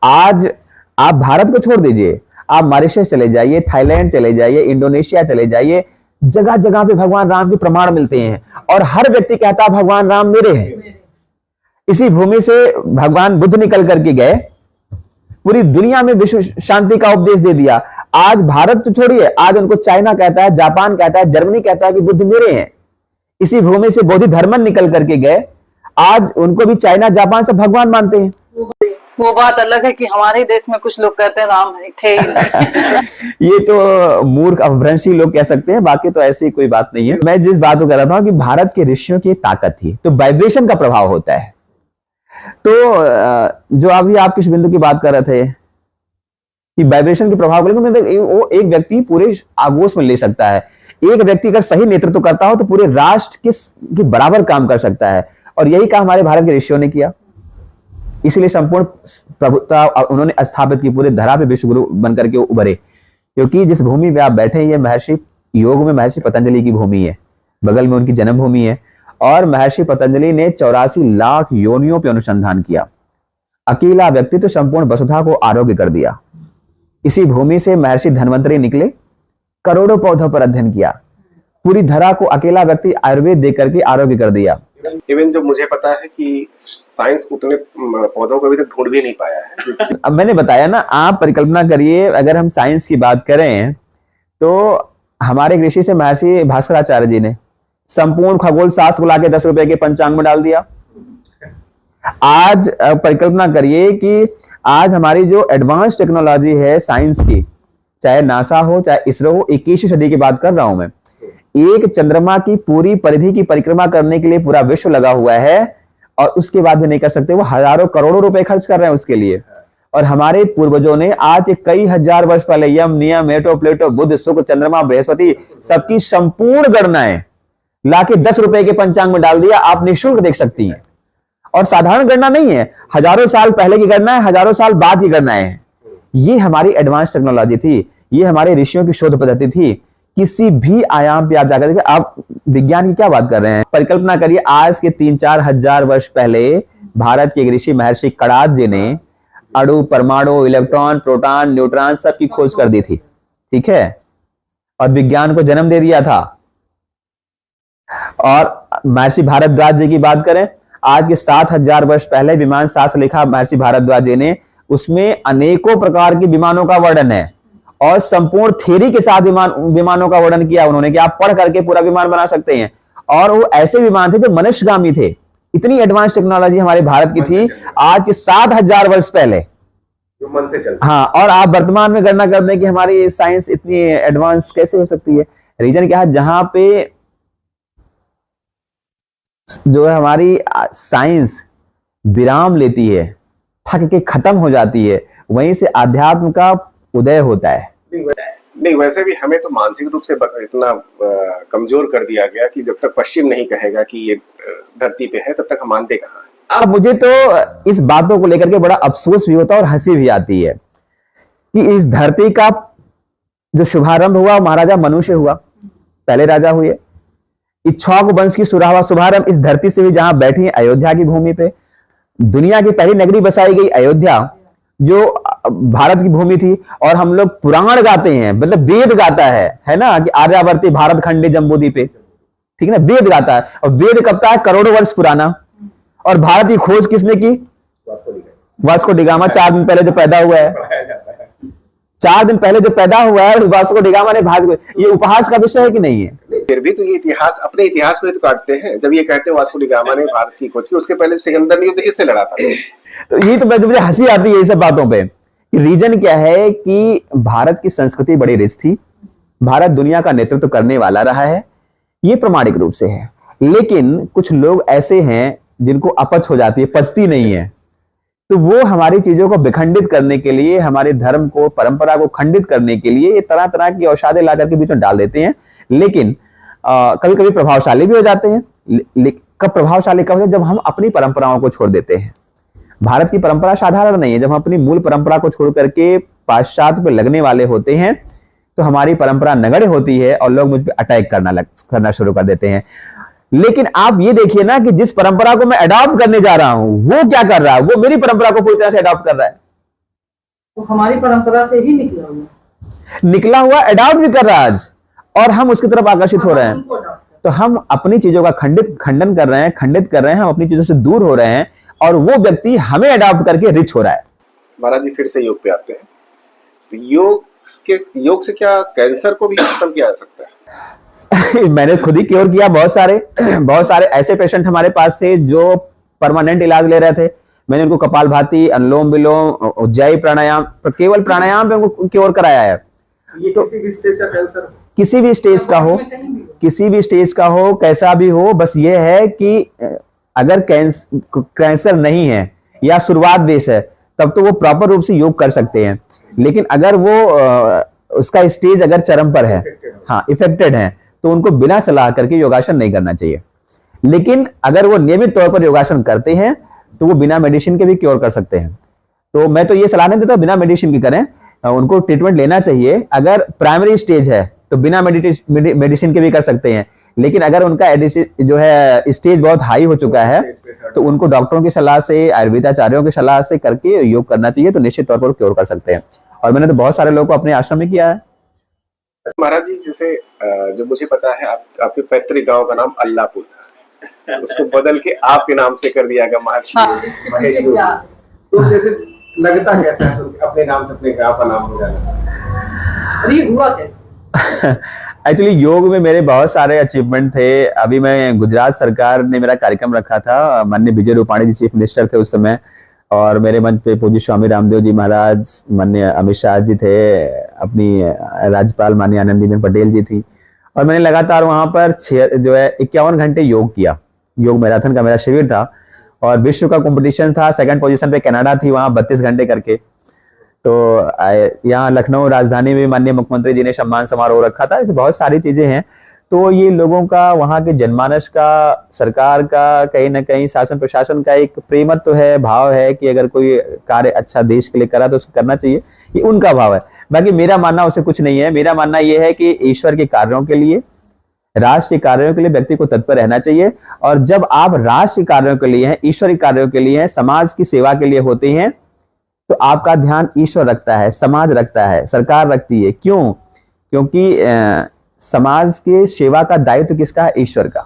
आज आप भारत को छोड़ दीजिए, आप मॉरिशस चले जाइए, थाईलैंड चले जाइए, इंडोनेशिया चले जाइए, जगह जगह पे भगवान राम के प्रमाण मिलते हैं और हर व्यक्ति कहता है भगवान राम मेरे हैं। इसी भूमि से भगवान बुद्ध निकल करके गए, पूरी दुनिया में विश्व शांति का उपदेश दे दिया। आज भारत तो छोड़िए, आज उनको चाइना कहता है, जापान कहता है, जर्मनी कहता है कि बुद्ध मेरे हैं। इसी भूमि से बोधि धर्मन निकल करके गए, आज उनको भी चाइना जापान से भगवान मानते हैं। वो बात अलग है कि हमारे देश में कुछ लोग कहते हैं राम थे ही नहीं। ये तो मूर्ख अपभ्रंशी लोग कह सकते हैं, बाकी तो ऐसी कोई बात नहीं है। मैं जिस बात को कह रहा था कि भारत के ऋषियों की ताकत थी, तो वाइब्रेशन का प्रभाव होता है। तो जो अभी आप किस बिंदु की बात कर रहे थे कि वाइब्रेशन के प्रभाव को लेकर, वो एक व्यक्ति पूरे आगोश में ले सकता है। एक व्यक्ति अगर सही नेतृत्व करता हो तो पूरे राष्ट्र के बराबर काम कर सकता है, और यही काम हमारे भारत के ऋषियों ने किया। इसलिए संपूर्ण प्रभुत्व उन्होंने स्थापित की, पूरे धरा पे विश्वगुरु बनकर के उभरे। क्योंकि जिस भूमि पे आप बैठे हैं, ये महर्षि योग में महर्षि पतंजलि की भूमि है, बगल में उनकी जन्मभूमि है। और महर्षि पतंजलि ने 84 लाख योनियों पे अनुसंधान किया। अकेला व्यक्ति तो संपूर्ण वसुधा को आरोग्य कर दिया। इसी भूमि से महर्षि धन्वंतरि निकले, करोड़ों पौधों पर अध्ययन किया। पूरी धरा को अकेला व्यक्ति आयुर्वेद दे करके आरोग्य कर दिया। इवन जो मुझे पता है कि साइंस उतने पौधों को अभी तक ढूंढ भी नहीं पाया है। अब मैंने बताया ना, आप परिकल्पना करिए, अगर हम साइंस की बात करें तो हमारे ऋषि से महर्षि भास्कराचार्य जी ने संपूर्ण खगोल शास्त्र को लाके 10 रुपए के पंचांग में डाल दिया। आज परिकल्पना करिए कि आज हमारी जो एडवांस टेक्नोलॉजी है साइंस की, चाहे नासा हो चाहे इसरो हो, 21वीं सदी की बात कर रहा हूं मैं, एक चंद्रमा की पूरी परिधि की परिक्रमा करने के लिए पूरा विश्व लगा हुआ है और उसके बाद भी नहीं कर सकते। वो हजारों करोड़ों रुपए खर्च कर रहे हैं उसके लिए। और हमारे पूर्वजों ने आज कई हजार वर्ष पहले यम, नियम, एटो, प्लेटो, बुध, शुक्र, चंद्रमा, बृहस्पति सबकी संपूर्ण गणनाएं लाके 10 रुपए के पंचांग में डाल दिया। आप निःशुल्क देख सकती हैं। और साधारण गणना नहीं है, हजारों साल पहले की गणना है, हजारों साल बाद की गणनाएं हैं। ये हमारी एडवांस टेक्नोलॉजी थी, ये हमारे ऋषियों की शोध पद्धति थी। किसी भी आयाम पे आप जाकर देखिए, आप विज्ञान की क्या बात कर रहे हैं। परिकल्पना करिए, आज के 3-4 हजार वर्ष पहले भारत के ऋषि महर्षि कणाद जी ने अणु, परमाणु, इलेक्ट्रॉन, प्रोटॉन, न्यूट्रॉन सबकी खोज कर दी थी, ठीक है, और विज्ञान को जन्म दे दिया था। और महर्षि भारद्वाज जी की बात करें, आज के 7000 वर्ष पहले विमान शास्त्र लिखा महर्षि भारद्वाज जी ने, उसमें अनेकों प्रकार के विमानों का वर्णन है और संपूर्ण थ्योरी के साथ विमानों का वर्णन किया उन्होंने कि आप पढ़ करके पूरा विमान बना सकते हैं। और वो ऐसे विमान थे जो मनुष्यगामी थे। इतनी एडवांस टेक्नोलॉजी हमारे भारत की थी आज के 7000 वर्ष पहले, जो मन से चल। हाँ, और आप वर्तमान में गणना कर दें कि हमारी साइंस इतनी एडवांस कैसे हो सकती है। रीजन क्या है, जहां पे जो है हमारी साइंस विराम लेती है, थक के खत्म हो जाती है, वहीं से अध्यात्म का उदय होता है। नहीं, वैसे भी हमें तो मानसिक रूप से इतना कमजोर कर दिया गया कि जब तक पश्चिम नहीं कहेगा कि ये धरती पे है, तब तक हम मानते कहाँ हैं। अब मुझे तो इस बातों को लेकर के बड़ा अफसोस भी होता है और हंसी भी आती है कि इस धरती का जो शुभारंभ हुआ महाराजा मनु से हुआ, पहले राजा हुए। इक्ष्वाकु वंश की शुभारंभ इस धरती से हुई, जहां बैठी है अयोध्या की भूमि पे। दुनिया की पहली नगरी बसाई गई अयोध्या, जो भारत की भूमि थी। और हम लोग पुराण गाते हैं, मतलब वेद गाता है ना, कि आर्यावर्ती भारत खंडे जम्बूद्वीपे, ठीक है ना, वेद गाता है। और वेद कब का है, करोड़ों वर्ष पुराना। और भारत की खोज किसने की, वास्को डी गामा। 4 दिन पहले जो पैदा हुआ है, 4 दिन पहले जो पैदा हुआ है वास्को डी गामा ने भारत, ये उपहास का विषय है कि नहीं है? फिर भी तो ये इतिहास, अपने इतिहास में तो काटते हैं। जब ये कहते हैं वास्को डी गामा ने भारत की खोज की, उसके पहले सिकंदर ने युद्ध किससे लड़ा था? तो ये तो मुझे हंसी आती है ये सब बातों पे रीजन क्या है कि भारत की संस्कृति बड़ी रिच थी, भारत दुनिया का नेतृत्व करने वाला रहा है, ये प्रमाणिक रूप से है। लेकिन कुछ लोग ऐसे हैं जिनको अपच हो जाती है, पचती नहीं है, तो वो हमारी चीजों को विखंडित करने के लिए, हमारे धर्म को, परंपरा को खंडित करने के लिए ये तरह तरह की औषधें ला करके बीच में डाल देते हैं। लेकिन कभी कभी प्रभावशाली भी हो जाते हैं। कब प्रभावशाली कब है? जब हम अपनी परंपराओं को छोड़ देते हैं। भारत की परंपरा साधारण नहीं है। जब हम अपनी मूल परंपरा को छोड़ करके पाश्चात्य पे लगने वाले होते हैं तो हमारी परंपरा नगण्य होती है और लोग मुझ पे अटैक करना शुरू कर देते हैं। लेकिन आप ये देखिए ना कि जिस परंपरा को मैं अडॉप्ट करने जा रहा हूं वो क्या कर रहा है, वो मेरी परंपरा को पूरी तरह से अडॉप्ट कर रहा है। वो हमारी परंपरा से ही निकला हुआ अडॉप्ट भी कर रहा है आज, और हम उसकी तरफ आकर्षित हो रहे हैं। तो हम अपनी चीजों का खंडित कर रहे हैं, हम अपनी चीजों से दूर हो रहे हैं और वो व्यक्ति हमें अडॉप्ट करके रिच हो रहा है। महाराज जी फिर से योग पे आते हैं, तो योग से क्या कैंसर को भी खत्म किया जा सकता है? मैंने खुद ही क्योर किया। बहुत सारे ऐसे पेशेंट हमारे पास थे जो परमानेंट इलाज ले रहे थे। मैंने उनको कपालभाति, अनुलोम विलोम, उज्जाई प्राणायाम, केवल प्राणायाम पे उनको क्योर कराया है। ये तो किसी भी स्टेज का कैंसर, किसी भी स्टेज का हो, कैसा भी हो, बस ये है कि अगर कैंसर नहीं है या शुरुआत बेस है तब तो वो प्रॉपर रूप से योग कर सकते हैं। लेकिन अगर वो उसका स्टेज अगर चरम पर है, हाँ इफेक्टेड है, तो उनको बिना सलाह करके योगासन नहीं करना चाहिए। लेकिन अगर वो नियमित तौर पर योगासन करते हैं तो वो बिना मेडिसिन के भी क्योर कर सकते हैं। तो मैं तो ये सलाह नहीं देता बिना मेडिसिन के करें, उनको ट्रीटमेंट लेना चाहिए। अगर प्राइमरी स्टेज है तो बिना मेडिसिन के भी कर सकते हैं। लेकिन अगर उनका जो है स्टेज बहुत हाई हो चुका है तो उनको डॉक्टरों की सलाह से, आयुर्वेदाचार्यों की सलाह से करके योग करना चाहिए, तो निश्चित तौर पर क्योर कर सकते हैं। और मैंने तो बहुत सारे लोगों को अपने आश्रम में किया है। महाराज जी जैसे जो मुझे पता है आपके पैतृक गांव का नाम अल्लाहपुर था, उसको बदल के आपके नाम से कर दिया गया महर्षि महेश योगी। तो जैसे लगता कैसा है अपने नाम से अपने गांव का नाम हो जाना? अरे हुआ कैसे? एक्चुअली योग में मेरे बहुत सारे अचीवमेंट थे। अभी मैं गुजरात सरकार ने मेरा कार्यक्रम रखा था, माननीय विजय रूपाणी जी चीफ मिनिस्टर थे उस समय, और मेरे मंच पे पूज्य स्वामी रामदेव जी महाराज, माननीय अमित शाह जी थे, अपनी राज्यपाल माननीय आनंदीबेन पटेल जी थी, और मैंने लगातार वहां पर 51 घंटे योग किया। योग मैराथन का मेरा शिविर था और विश्व का कंपटीशन था। सेकंड पोजीशन पे कनाडा थी, वहां 32 घंटे करके। तो यहाँ लखनऊ राजधानी में माननीय मुख्यमंत्री जी ने सम्मान समारोह रखा था। ऐसी बहुत सारी चीजें हैं। तो ये लोगों का, वहां के जनमानस का, सरकार का, कहीं ना कहीं शासन प्रशासन का एक प्रेमत्व है, भाव है कि अगर कोई कार्य अच्छा देश के लिए करा तो उसको करना चाहिए, ये उनका भाव है। बाकी मेरा मानना उसे कुछ नहीं है। मेरा मानना यह है कि ईश्वर के कार्यों के लिए, राष्ट्र के कार्यों के लिए व्यक्ति को तत्पर रहना चाहिए। और जब आप राष्ट्र के कार्यों के लिए हैं, ईश्वर के कार्यों के लिए हैं, समाज की सेवा के लिए होते हैं, तो आपका ध्यान ईश्वर रखता है, समाज रखता है, सरकार रखती है। क्यों? क्योंकि समाज के सेवा का दायित्व किसका है? ईश्वर का।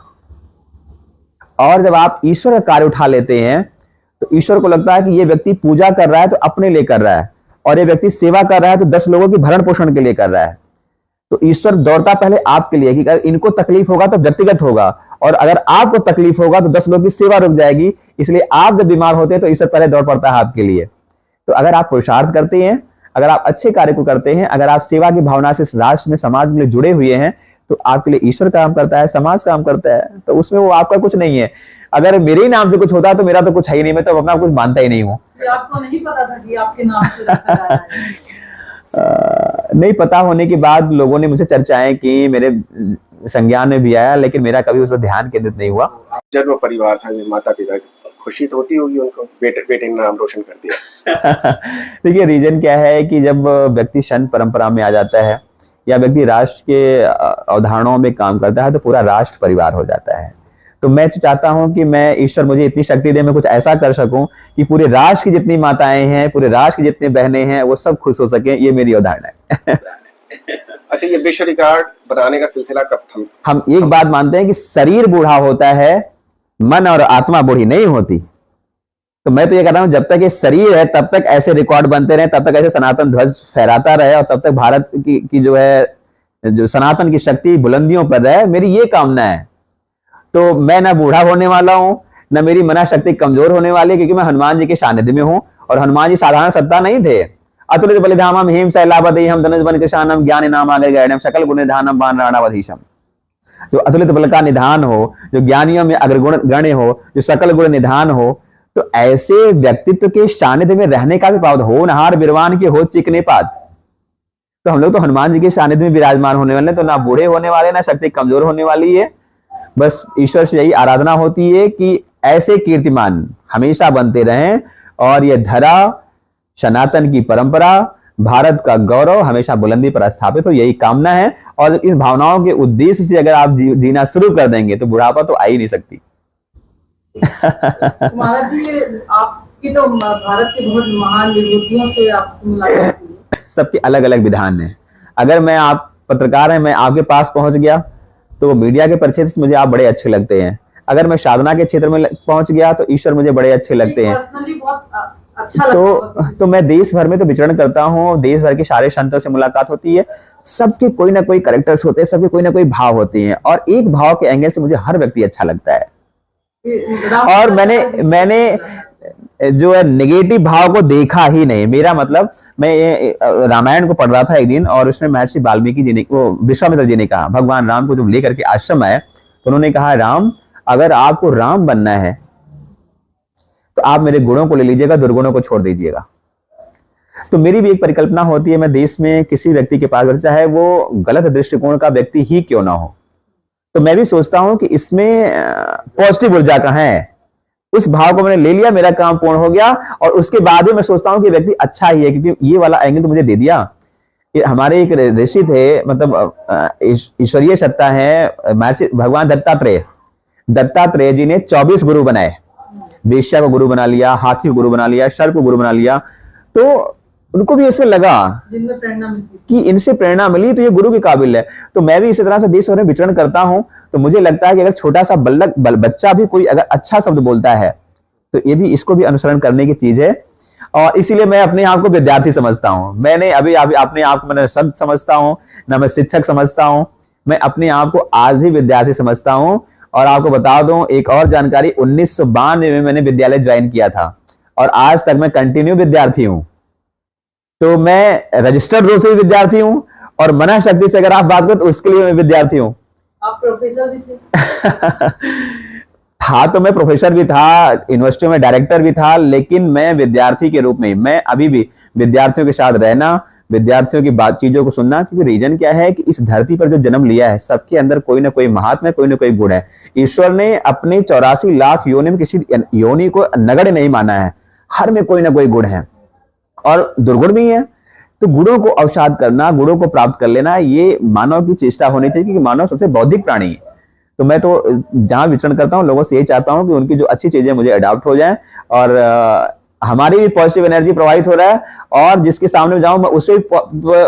और जब आप ईश्वर का कार्य उठा लेते हैं तो ईश्वर को लगता है कि ये व्यक्ति पूजा कर रहा है तो अपने लिए कर रहा है, और ये व्यक्ति सेवा कर रहा है तो 10 लोगों की भरण पोषण के लिए कर रहा है। तो ईश्वर दौड़ता पहले आपके लिए कि अगर इनको तकलीफ होगा तो व्यक्तिगत होगा, और अगर आपको तकलीफ होगा तो 10 लोगों की सेवा रुक जाएगी। इसलिए आप जब बीमार होते हैं तो ईश्वर पहले दौड़ पड़ता है आपके लिए। तो अगर आप पुरुषार्थ करते हैं, अगर आप अच्छे कार्य को करते हैं, अगर आप सेवा की भावना से राष्ट्र में, समाज में जुड़े हुए हैं, तो आपके लिए ईश्वर काम करता है, समाज काम करता है। तो उसमें वो आपका कुछ नहीं है। अगर मेरे ही नाम से कुछ होता तो मेरा तो कुछ है ही नहीं, मैं तो अपना कुछ मानता ही नहीं हूँ। आपको नहीं पता था कि आपके नाम से रखा जा रहा है? नहीं पता होने के बाद लोगों ने मुझसे चर्चाएं की, मेरे संज्ञान में भी आया, लेकिन मेरा कभी उस पर ध्यान केंद्रित नहीं हुआ। जन्म परिवार था, माता पिता, खुशी तो होती होगी उनको, बेटे ने नाम रोशन कर दिया। देखिए रीजन क्या है कि जब व्यक्ति शन परंपरा में आ जाता है या व्यक्ति राष्ट्र के अवधारणाओं में काम करता है तो पूरा राष्ट्र परिवार हो जाता है। तो मैं तो चाहता हूं कि मैं, ईश्वर मुझे इतनी शक्ति दे, मैं कुछ ऐसा कर सकूं कि पूरे राष्ट्र की जितनी माताएं हैं, पूरे राष्ट्र की जितनी बहनें हैं, वो सब खुश हो सके। ये मेरी अवधारणा है। अच्छा, ये विश्व रिकॉर्ड बनाने का सिलसिला कब था? हम एक बात मानते हैं कि शरीर बूढ़ा होता है, मन और आत्मा बूढ़ी नहीं होती। तो मैं तो ये कह रहा हूं जब तक ये शरीर है तब तक ऐसे रिकॉर्ड बनते रहे, तब तक ऐसे सनातन ध्वज फहराता रहे, और तब तक भारत की जो है, जो सनातन की शक्ति बुलंदियों पर रहे। मेरी ये कामना है। तो मैं ना बूढ़ा होने वाला हूं, ना मेरी मना शक्ति कमजोर होने वाली है, क्योंकि मैं हनुमान जी के सानिध्य में हूं। और हनुमान जी साधारण सत्ता नहीं थे। अतुलित बलिधामम हेम शैलावदेहम धनुष बन कृशानम ज्ञान नाम आगे गैडम सकल गुण निधानम बान राणावधीशम। जो अतुलित बल का निधान हो, जो ज्ञानियों में अग्रगुण गण्य हो, जो सकल गुण निधान हो, तो ऐसे व्यक्तित्व के सानिध्य में रहने का भी पावत हो नहार बिरवान के हो चिकने पात। तो हम लोग तो हनुमान जी के सानिध्य में विराजमान होने वाले, तो ना बूढ़े होने वाले, ना शक्ति कमजोर होने वाली है। बस ईश्वर से यही आराधना होती है कि ऐसे कीर्तिमान हमेशा बनते रहें और यह धरा सनातन की परंपरा, भारत का गौरव हमेशा बुलंदी पर स्थापित हो, यही कामना है। और इन भावनाओं के उद्देश्य से अगर आप जीना शुरू कर देंगे तो बुढ़ापा तो आ ही नहीं सकती। महाराज जी, आपकी तो भारत की बहुत महान विभूतियों से आपकी मुलाकात हुई है। सबके अलग अलग विधान है। अगर मैं, आप पत्रकार हैं, मैं आपके पास पहुंच गया तो मीडिया के परिचय से मुझे आप बड़े अच्छे लगते हैं। अगर मैं साधना के क्षेत्र में पहुंच गया तो ईश्वर मुझे बड़े अच्छे लगते हैं। पर्सनली बहुत अच्छा लगता है। तो मैं देश भर में तो विचरण करता हूँ, देश भर के सारे संतों से मुलाकात होती है। सबके कोई ना कोई कैरेक्टर्स होते हैं, सबके कोई ना कोई भाव होते हैं, और एक भाव के एंगल से मुझे हर व्यक्ति अच्छा लगता है। और मैंने जो है नेगेटिव भाव को देखा ही नहीं। मेरा मतलब, मैं रामायण को पढ़ रहा था एक दिन, और उसमें महर्षि वाल्मीकि जी ने, वो विश्वामित्र जी ने कहा, भगवान राम को जब लेकर के आश्रम आए तो उन्होंने कहा, राम अगर आपको राम बनना है तो आप मेरे गुणों को ले लीजिएगा, दुर्गुणों को छोड़ दीजिएगा। तो मेरी भी एक परिकल्पना होती है, मैं देश में किसी व्यक्ति के पास, चाहे वो गलत दृष्टिकोण का व्यक्ति ही क्यों ना हो, तो मैं भी सोचता हूं कि इसमें पॉजिटिव ऊर्जा कहाँ है। उस भाव को मैंने ले लिया, मेरा काम पूर्ण हो गया, और उसके बाद भी मैं सोचता हूं कि व्यक्ति अच्छा ही है, क्योंकि ये वाला एंगल तो मुझे दे दिया। ये हमारे एक ऋषि थे, मतलब ईश्वरीय सत्ता है, महर्षि भगवान दत्तात्रेय जी ने 24 गुरु बनाए। वेश्या को गुरु बना लिया, हाथी को गुरु बना लिया, सर्प को गुरु बना लिया। तो उनको भी इसमें लगा जिनमें प्रेरणा मिलती कि इनसे प्रेरणा मिली तो ये गुरु के काबिल है। तो मैं भी इसी तरह से देश भर में विचरण करता हूं, तो मुझे लगता है कि अगर छोटा सा बच्चा भी कोई अगर अच्छा शब्द बोलता है तो ये भी, इसको भी अनुसरण करने की चीज है। और इसीलिए मैं अपने आप को विद्यार्थी समझता हूं। मैंने अभी अपने आप को मैंने संत समझता हूं, ना मैं शिक्षक समझता हूं, मैं अपने आप को आज ही विद्यार्थी समझता हूं। और आपको बता दूं एक और जानकारी, 1992 में मैंने विद्यालय ज्वाइन किया था, और आज तक मैं कंटिन्यू विद्यार्थी हूं। तो मैं रजिस्टर्ड रूप से भी विद्यार्थी हूं, और मना शक्ति से अगर आप बात करो तो उसके लिए मैं विद्यार्थी हूं। आप प्रोफेसर भी थे? था तो मैं प्रोफेसर भी था, यूनिवर्सिटी में डायरेक्टर भी था, लेकिन मैं विद्यार्थी के रूप में, मैं अभी भी विद्यार्थियों के साथ रहना, विद्यार्थियों की बात चीजों को सुनना। क्योंकि रीजन क्या है कि इस धरती पर जो जन्म लिया है, सबके अंदर कोई ना कोई महात्मा, कोई ना कोई गुण है। ईश्वर ने अपने 84 लाख योनि में किसी योनि को नगण्य नहीं माना है, हर में कोई ना कोई गुण है, और दुर्गुण भी है। तो गुणों को अवसाद करना, गुणों को प्राप्त कर लेना, ये मानव की चेष्टा होनी चाहिए, क्योंकि मानव सबसे बौद्धिक प्राणी है। तो मैं तो जहां विचरण करता हूं, लोगों से ये चाहता हूं कि उनकी जो अच्छी चीजें मुझे अडॉप्ट हो जाएं, और हमारी भी पॉजिटिव एनर्जी प्रोवाइड हो रहा है, और जिसके सामने जाऊं मैं उससे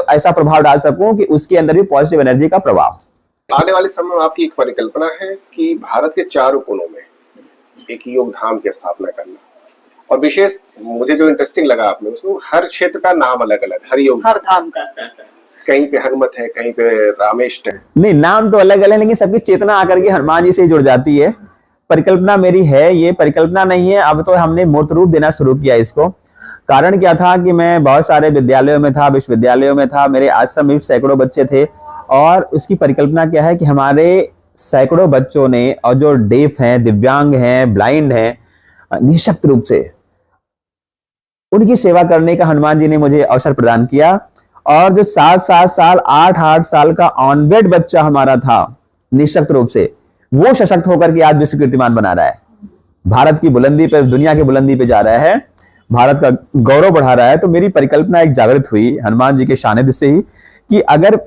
ऐसा प्रभाव डाल सकूं कि उसके अंदर भी पॉजिटिव एनर्जी का प्रभाव। आने वाले समय में आपकी एक परिकल्पना है कि भारत के चारों कोनों में एक योग धाम की स्थापना करना, और विशेष मुझे जो इंटरेस्टिंग लगा आपने, उसमें हर क्षेत्र का नाम अलग अलग, हर योग, हर धाम का, कहीं पे हनुमत है, कहीं पे रामेष्ट है। नहीं, नाम तो अलग अलग है, लेकिन सबकी चेतना आकर के हनुमान जी से जुड़ जाती है। परिकल्पना मेरी है, ये परिकल्पना नहीं है, अब तो हमने मूर्त रूप देना शुरू किया इसको। कारण क्या था कि मैं बहुत सारे विद्यालयों में था, विश्वविद्यालयों में था, मेरे आश्रम में सैकड़ों बच्चे थे, और उसकी परिकल्पना क्या है कि हमारे सैकड़ों बच्चों ने, और जो डेफ हैं, दिव्यांग हैं, ब्लाइंड हैं, निःशक्त रूप से, उनकी सेवा करने का हनुमान जी ने मुझे अवसर प्रदान किया। और जो 7-7 साल, 8-8 साल का ऑनबेड बच्चा हमारा था निःशक्त रूप से, वो सशक्त होकर के आज विश्व कीर्तिमान बना रहा है, भारत की बुलंदी पे, दुनिया की बुलंदी पे जा रहा है, भारत का गौरव बढ़ा रहा है। तो मेरी परिकल्पना एक जागृत हुई हनुमान जी के सानिध्य से ही, कि अगर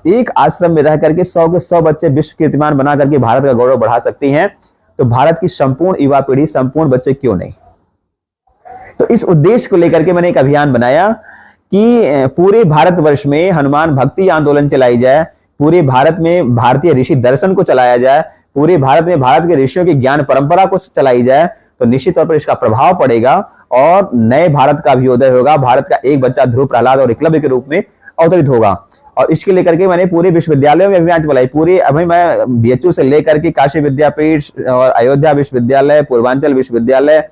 एक आश्रम में रह करके 100 के 100 बच्चे विश्व कीर्तिमान बना करके भारत का गौरव बढ़ा सकती हैं, तो भारत की संपूर्ण युवा पीढ़ी, संपूर्ण बच्चे क्यों नहीं। तो इस उद्देश्य को लेकर के मैंने एक अभियान बनाया कि पूरे भारतवर्ष में हनुमान भक्ति आंदोलन चलाई जाए, पूरे भारत में भारतीय ऋषि दर्शन को चलाया जाए, पूरे भारत में भारत के ऋषियों की ज्ञान परंपरा को चलाई जाए, तो निश्चित तौर पर इसका प्रभाव पड़ेगा और नए भारत का अभ्युदय होगा। भारत का एक बच्चा ध्रुव, प्रहलाद और एकलव्य के रूप में अवतरित होगा। और इसके लेकर के मैंने पूरे विश्वविद्यालयों में अभियान चलाई। पूरे अभी मैं बीएचयू से लेकर के काशी विद्यापीठ और अयोध्या विश्वविद्यालय, पूर्वांचल विश्वविद्यालय,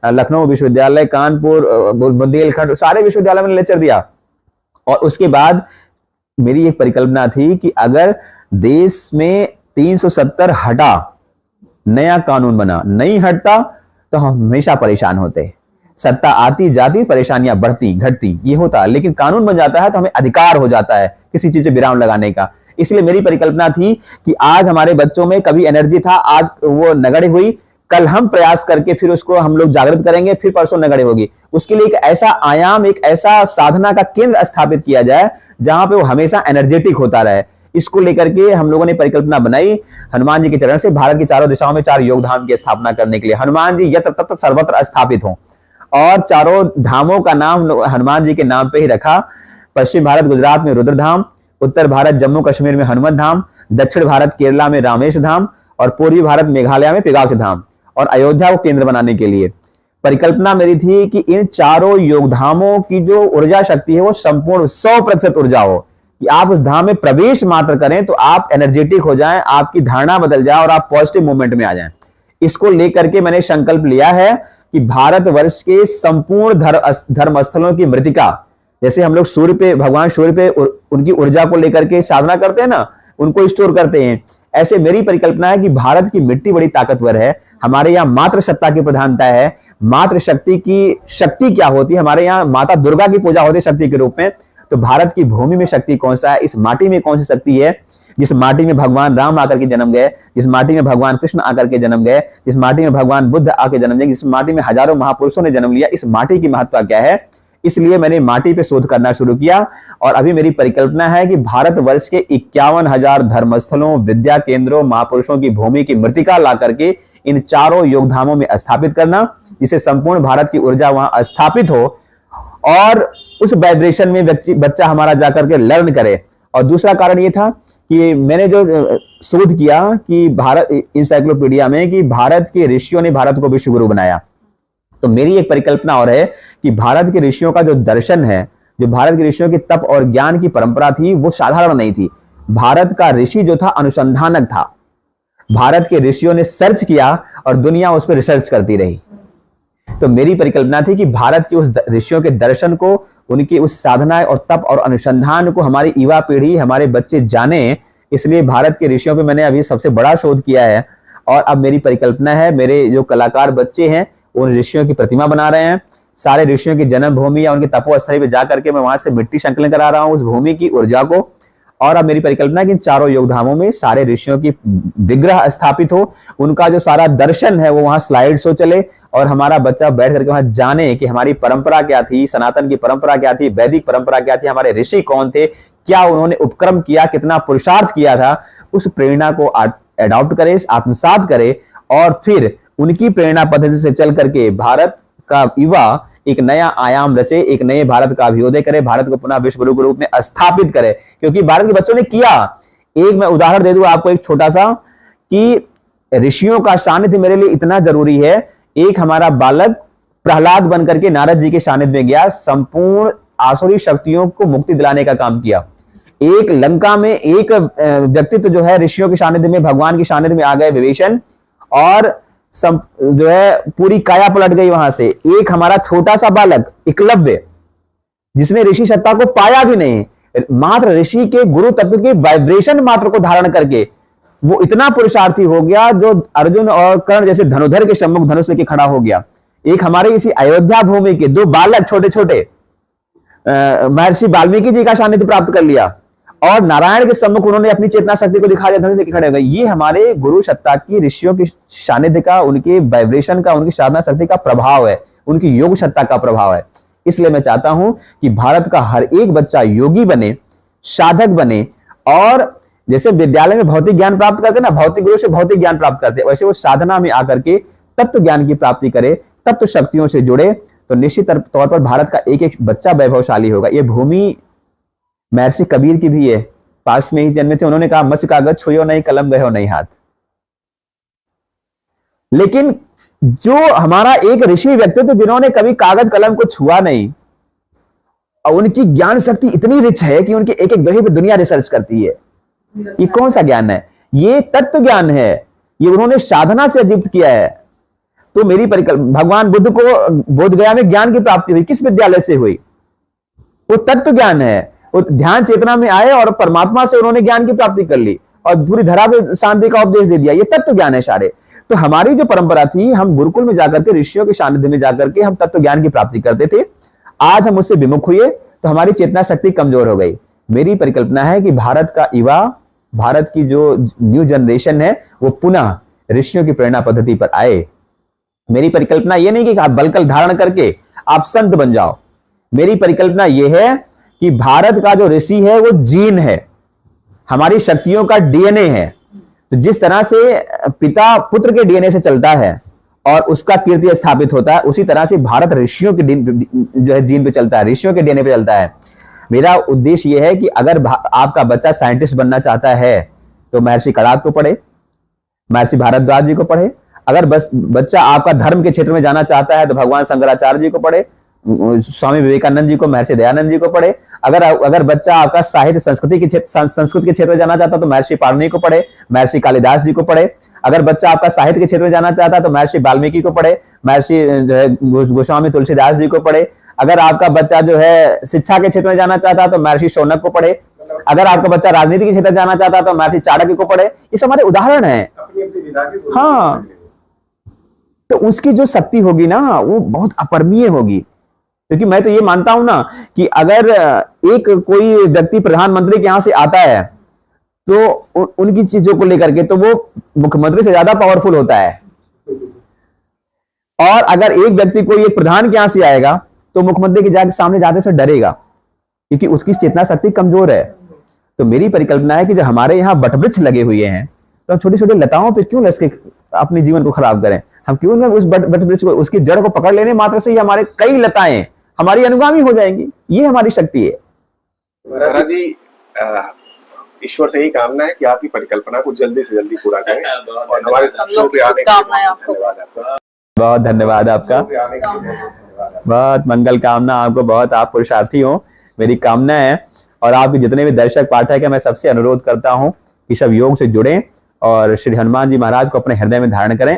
लखनऊ विश्वविद्यालय, कानपुर, बुंदेलखंड, सारे विश्वविद्यालय में लेक्चर दिया। और उसके बाद मेरी एक परिकल्पना थी कि अगर देश में 370 हटा, नया कानून बना, नहीं हटता तो हम हमेशा परेशान होते। सत्ता आती जाती, परेशानियां बढ़ती घटती, ये होता। लेकिन कानून बन जाता है तो हमें अधिकार हो जाता है किसी चीज पे विराम लगाने का। इसलिए मेरी परिकल्पना थी कि आज हमारे बच्चों में कभी एनर्जी था, आज वो नगड़े हुई, कल हम प्रयास करके फिर उसको हम लोग जागृत करेंगे, फिर परसों नगड़े होगी। उसके लिए एक ऐसा आयाम, एक ऐसा साधना का केंद्र स्थापित किया जाए जहां पे वो हमेशा एनर्जेटिक होता रहे। इसको लेकर के हम लोगों ने परिकल्पना बनाई हनुमान जी के चरण से, भारत की चारों दिशाओं में 4 योग धाम की स्थापना करने के लिए। हनुमान जी यत्र तत्र सर्वत्र स्थापित हों, और चारों धामों का नाम हनुमान जी के नाम पे ही रखा। पश्चिम भारत गुजरात में रुद्रधाम, उत्तर भारत जम्मू कश्मीर में हनुमत धाम, दक्षिण भारत केरला में रामेश धाम, और पूर्वी भारत मेघालय में पिगावस धाम, और अयोध्या को केंद्र बनाने के लिए परिकल्पना मेरी थी कि इन चारों योग धामों की जो ऊर्जा शक्ति है वो संपूर्ण 100% ऊर्जा हो, कि आप उस धाम में प्रवेश मात्र करें तो आप एनर्जेटिक हो जाएं, आपकी धारणा बदल जाए और आप पॉजिटिव मूवमेंट में आ जाएं। इसको लेकर के मैंने संकल्प लिया है कि भारतवर्ष के संपूर्ण धर्म स्थलों की मृतिका, जैसे हम लोग सूर्य पे, भगवान सूर्य पे उनकी ऊर्जा को लेकर के साधना करते हैं ना, उनको स्टोर करते हैं, ऐसे मेरी परिकल्पना है कि भारत की मिट्टी बड़ी ताकतवर है। हमारे यहाँ मातृ सत्ता की प्रधानता है। मातृ शक्ति की शक्ति क्या होती है? हमारे यहाँ माता दुर्गा की पूजा होती है शक्ति के रूप में। तो भारत की भूमि में शक्ति कौन सा है? इस माटी में कौन सी शक्ति है? जिस माटी में भगवान राम आकर के जन्म गए, जिस माटी में भगवान कृष्ण आकर के जन्म गए, जिस माटी में भगवान बुद्ध आके जन्म गए, जिस माटी में हजारों महापुरुषों ने जन्म लिया, इस माटी की महत्ता क्या है? इसलिए मैंने माटी पे शोध करना शुरू किया। और अभी मेरी परिकल्पना है कि भारतवर्ष के 51,000 धर्मस्थलों, विद्या केंद्रों, महापुरुषों की भूमि की मृतिका ला करके इन चारों योगधामों में स्थापित करना, जिससे संपूर्ण भारत की ऊर्जा वहां स्थापित हो और उस वाइब्रेशन में बच्चा हमारा जाकर के लर्न करे। और दूसरा कारण ये था कि मैंने जो शोध किया कि भारत इंसाइक्लोपीडिया में कि भारत के ऋषियों ने भारत को विश्व गुरु बनाया। तो मेरी एक परिकल्पना और है कि भारत के ऋषियों का जो दर्शन है, जो भारत के ऋषियों की तप और ज्ञान की परंपरा थी, वो साधारण नहीं थी। भारत का ऋषि जो था अनुसंधानक था। भारत के ऋषियों ने सर्च किया और दुनिया उस पर रिसर्च करती रही। तो मेरी परिकल्पना थी कि भारत के उस ऋषियों के दर्शन को, उनकी उस साधना और तप और अनुसंधान को हमारी युवा पीढ़ी, हमारे बच्चे जाने। इसलिए भारत के ऋषियों पे मैंने अभी सबसे बड़ा शोध किया है। और अब मेरी परिकल्पना है, मेरे जो कलाकार बच्चे हैं उन ऋषियों की प्रतिमा बना रहे हैं। सारे ऋषियों की जन्मभूमि या उनकी तपोस्थली पे जाकर के मैं वहां से मिट्टी संकलन करा रहा हूं, उस भूमि की ऊर्जा को। और अब मेरी परिकल्पना है कि इन चारों योगधामों में सारे ऋषियों की विग्रह स्थापित हो, उनका जो सारा दर्शन है वो वहां स्लाइड शो चले और हमारा बच्चा बैठ करके वहां जाने कि हमारी परंपरा क्या थी, सनातन की परंपरा क्या थी, वैदिक परंपरा क्या थी, हमारे ऋषि कौन थे, क्या उन्होंने उपक्रम किया, कितना पुरुषार्थ किया था। उस प्रेरणा को अडॉप्ट करे, आत्मसात करे और फिर उनकी प्रेरणा पद्धति से चल करके भारत का युवा एक नया आयाम रचे, एक नए भारत का अभ्युदय करे, भारत को पुनः विश्व गुरु के रूप में स्थापित करे। क्योंकि भारत के बच्चों ने किया। एक मैं उदाहरण दे दूं आपको, एक छोटा सा, कि ऋषियों का सानिध्य मेरे लिए इतना जरूरी है। एक हमारा बालक प्रहलाद बनकर के नारद जी के सानिध्य में गया, संपूर्ण आसुरी शक्तियों को मुक्ति दिलाने का काम किया। एक लंका में एक व्यक्तित्व जो है ऋषियों के सानिध्य में, भगवान के सानिध्य में आ गए विभीषण, और जो है पूरी काया पलट गई वहां से। एक हमारा छोटा सा बालक एकलव्य, जिसने ऋषि सत्ता को पाया भी नहीं, मात्र ऋषि के गुरु तत्व के वाइब्रेशन मात्र को धारण करके वो इतना पुरुषार्थी हो गया जो अर्जुन और कर्ण जैसे धनुधर के सम्मुख धनुष लेके खड़ा हो गया। एक हमारे इसी अयोध्या भूमि के 2 बालक छोटे छोटे महर्षि वाल्मीकि जी का सानिध्य प्राप्त कर लिया और नारायण के सम्मुख उन्होंने अपनी चेतना शक्ति को दिखा दिया, धनुष लेके खड़े हो गए। ये हमारे गुरु सत्ता की, ऋषियों की सानिध्य का, उनके वाइब्रेशन का, उनकी साधना शक्ति का प्रभाव है, उनकी योग सत्ता का प्रभाव है। इसलिए मैं चाहता हूं कि भारत का हर एक बच्चा योगी बने, साधक बने, और जैसे विद्यालय में भौतिक ज्ञान प्राप्त करते ना, भौतिक गुरु से भौतिक ज्ञान प्राप्त करते, वैसे वो साधना में आकर के तत्व ज्ञान की प्राप्ति करे, तत्व शक्तियों से जुड़े, तो निश्चित तौर पर भारत का एक एक बच्चा वैभवशाली होगा। ये भूमि महर्षि कबीर की भी है, पास में ही जन्मे थे। उन्होंने कहा, मत्स्य कागज छुयो नहीं, कलम गयो नहीं हाथ। लेकिन जो हमारा एक ऋषि व्यक्तित्व जिन्होंने कभी कागज कलम को छुआ नहीं, और उनकी ज्ञान शक्ति इतनी रिच है कि उनके एक एक दोहे पे दुनिया रिसर्च करती है। ये कौन सा ज्ञान है? ये तत्व ज्ञान है। ये उन्होंने साधना से अजीप्त किया है। तो मेरी परिकल्पना, भगवान बुद्ध को बोधगया में ज्ञान की प्राप्ति हुई, किस विद्यालय से हुई? वो तत्व ज्ञान है। वो ध्यान चेतना में आए और परमात्मा से उन्होंने ज्ञान की प्राप्ति कर ली और पूरी धरा पे शांति का उपदेश दे दिया। ये तत्व ज्ञान है सारे। तो हमारी जो परंपरा थी, हम गुरुकुल में जाकर के ऋषियों के सानिध्य में जाकर के हम तत्व ज्ञान की प्राप्ति करते थे। आज हम उससे विमुख हुए तो हमारी चेतना शक्ति कमजोर हो गई। मेरी परिकल्पना है कि भारत का युवा, भारत की जो न्यू जनरेशन है, वो पुनः ऋषियों की प्रेरणा पद्धति पर आए। मेरी परिकल्पना ये नहीं कि आप बलकल धारण करके आप संत बन जाओ। मेरी परिकल्पना ये है कि भारत का जो ऋषि है वो जीन है, हमारी शक्तियों का डीएनए है। तो जिस तरह से पिता पुत्र के डीएनए से चलता है और उसका कीर्ति स्थापित होता है, उसी तरह से भारत ऋषियों के जो है जीन पे चलता है, ऋषियों के डीएनए पे चलता है। मेरा उद्देश्य यह है कि अगर आपका बच्चा साइंटिस्ट बनना चाहता है तो महर्षि कणाद को पढ़े, महर्षि भारद्वाज जी को पढ़े। अगर बच्चा आपका धर्म के क्षेत्र में जाना चाहता है तो भगवान शंकराचार्य जी को पढ़े, स्वामी विवेकानंद जी को, महर्षि दयानंद जी को पढ़े। अगर बच्चा आपका साहित्य संस्कृत के क्षेत्र में जाना चाहता है तो महर्षि पाणिनि को पढ़े, महर्षि कालिदास जी को पढ़े। अगर बच्चा आपका साहित्य के क्षेत्र में जाना चाहता है तो महर्षि वाल्मीकि को पढ़े, महर्षि गोस्वामी तुलसीदास जी को पढ़े। अगर आपका बच्चा जो है शिक्षा के क्षेत्र में जाना चाहता है तो महर्षि शौनक को पढ़े। अगर आपका बच्चा राजनीति के क्षेत्र में जाना चाहता है तो महर्षि चाणक्य को पढ़े। ये हमारे उदाहरण है। हाँ, तो उसकी जो शक्ति होगी ना वो बहुत अपरमीय होगी। क्योंकि मैं तो ये मानता हूं ना कि अगर एक कोई व्यक्ति प्रधानमंत्री के यहां से आता है तो उनकी चीजों को लेकर के तो वो मुख्यमंत्री से ज्यादा पावरफुल होता है। और अगर एक व्यक्ति कोई एक प्रधान के यहां से आएगा तो मुख्यमंत्री के सामने जाते से डरेगा, क्योंकि उसकी चेतना शक्ति कमजोर है। तो मेरी परिकल्पना है कि जब हमारे यहाँ वटवृक्ष लगे हुए हैं तो हम छोटी छोटी लताओं पर क्यों लस के अपने जीवन को खराब करें? हम क्यों ना उस वटवृक्ष को, उसकी जड़ को पकड़ लेने मात्र से ही हमारे कई लताएं हमारी अनुगामी हो जाएंगी। ये हमारी शक्ति है। महाराज जी, ईश्वर से यही कामना है कि आपकी परिकल्पना को जल्दी से जल्दी पूरा करें और हमारे शो पे आने के लिए धन्यवाद आपका। बहुत धन्यवाद आपका, बहुत मंगल कामना आपको, बहुत आप पुरुषार्थी हो। मेरी कामना है और आपके जितने भी दर्शक पाठक है, मैं सबसे अनुरोध करता हूं कि सब योग से जुड़ें और श्री हनुमान जी महाराज को अपने हृदय में धारण करें।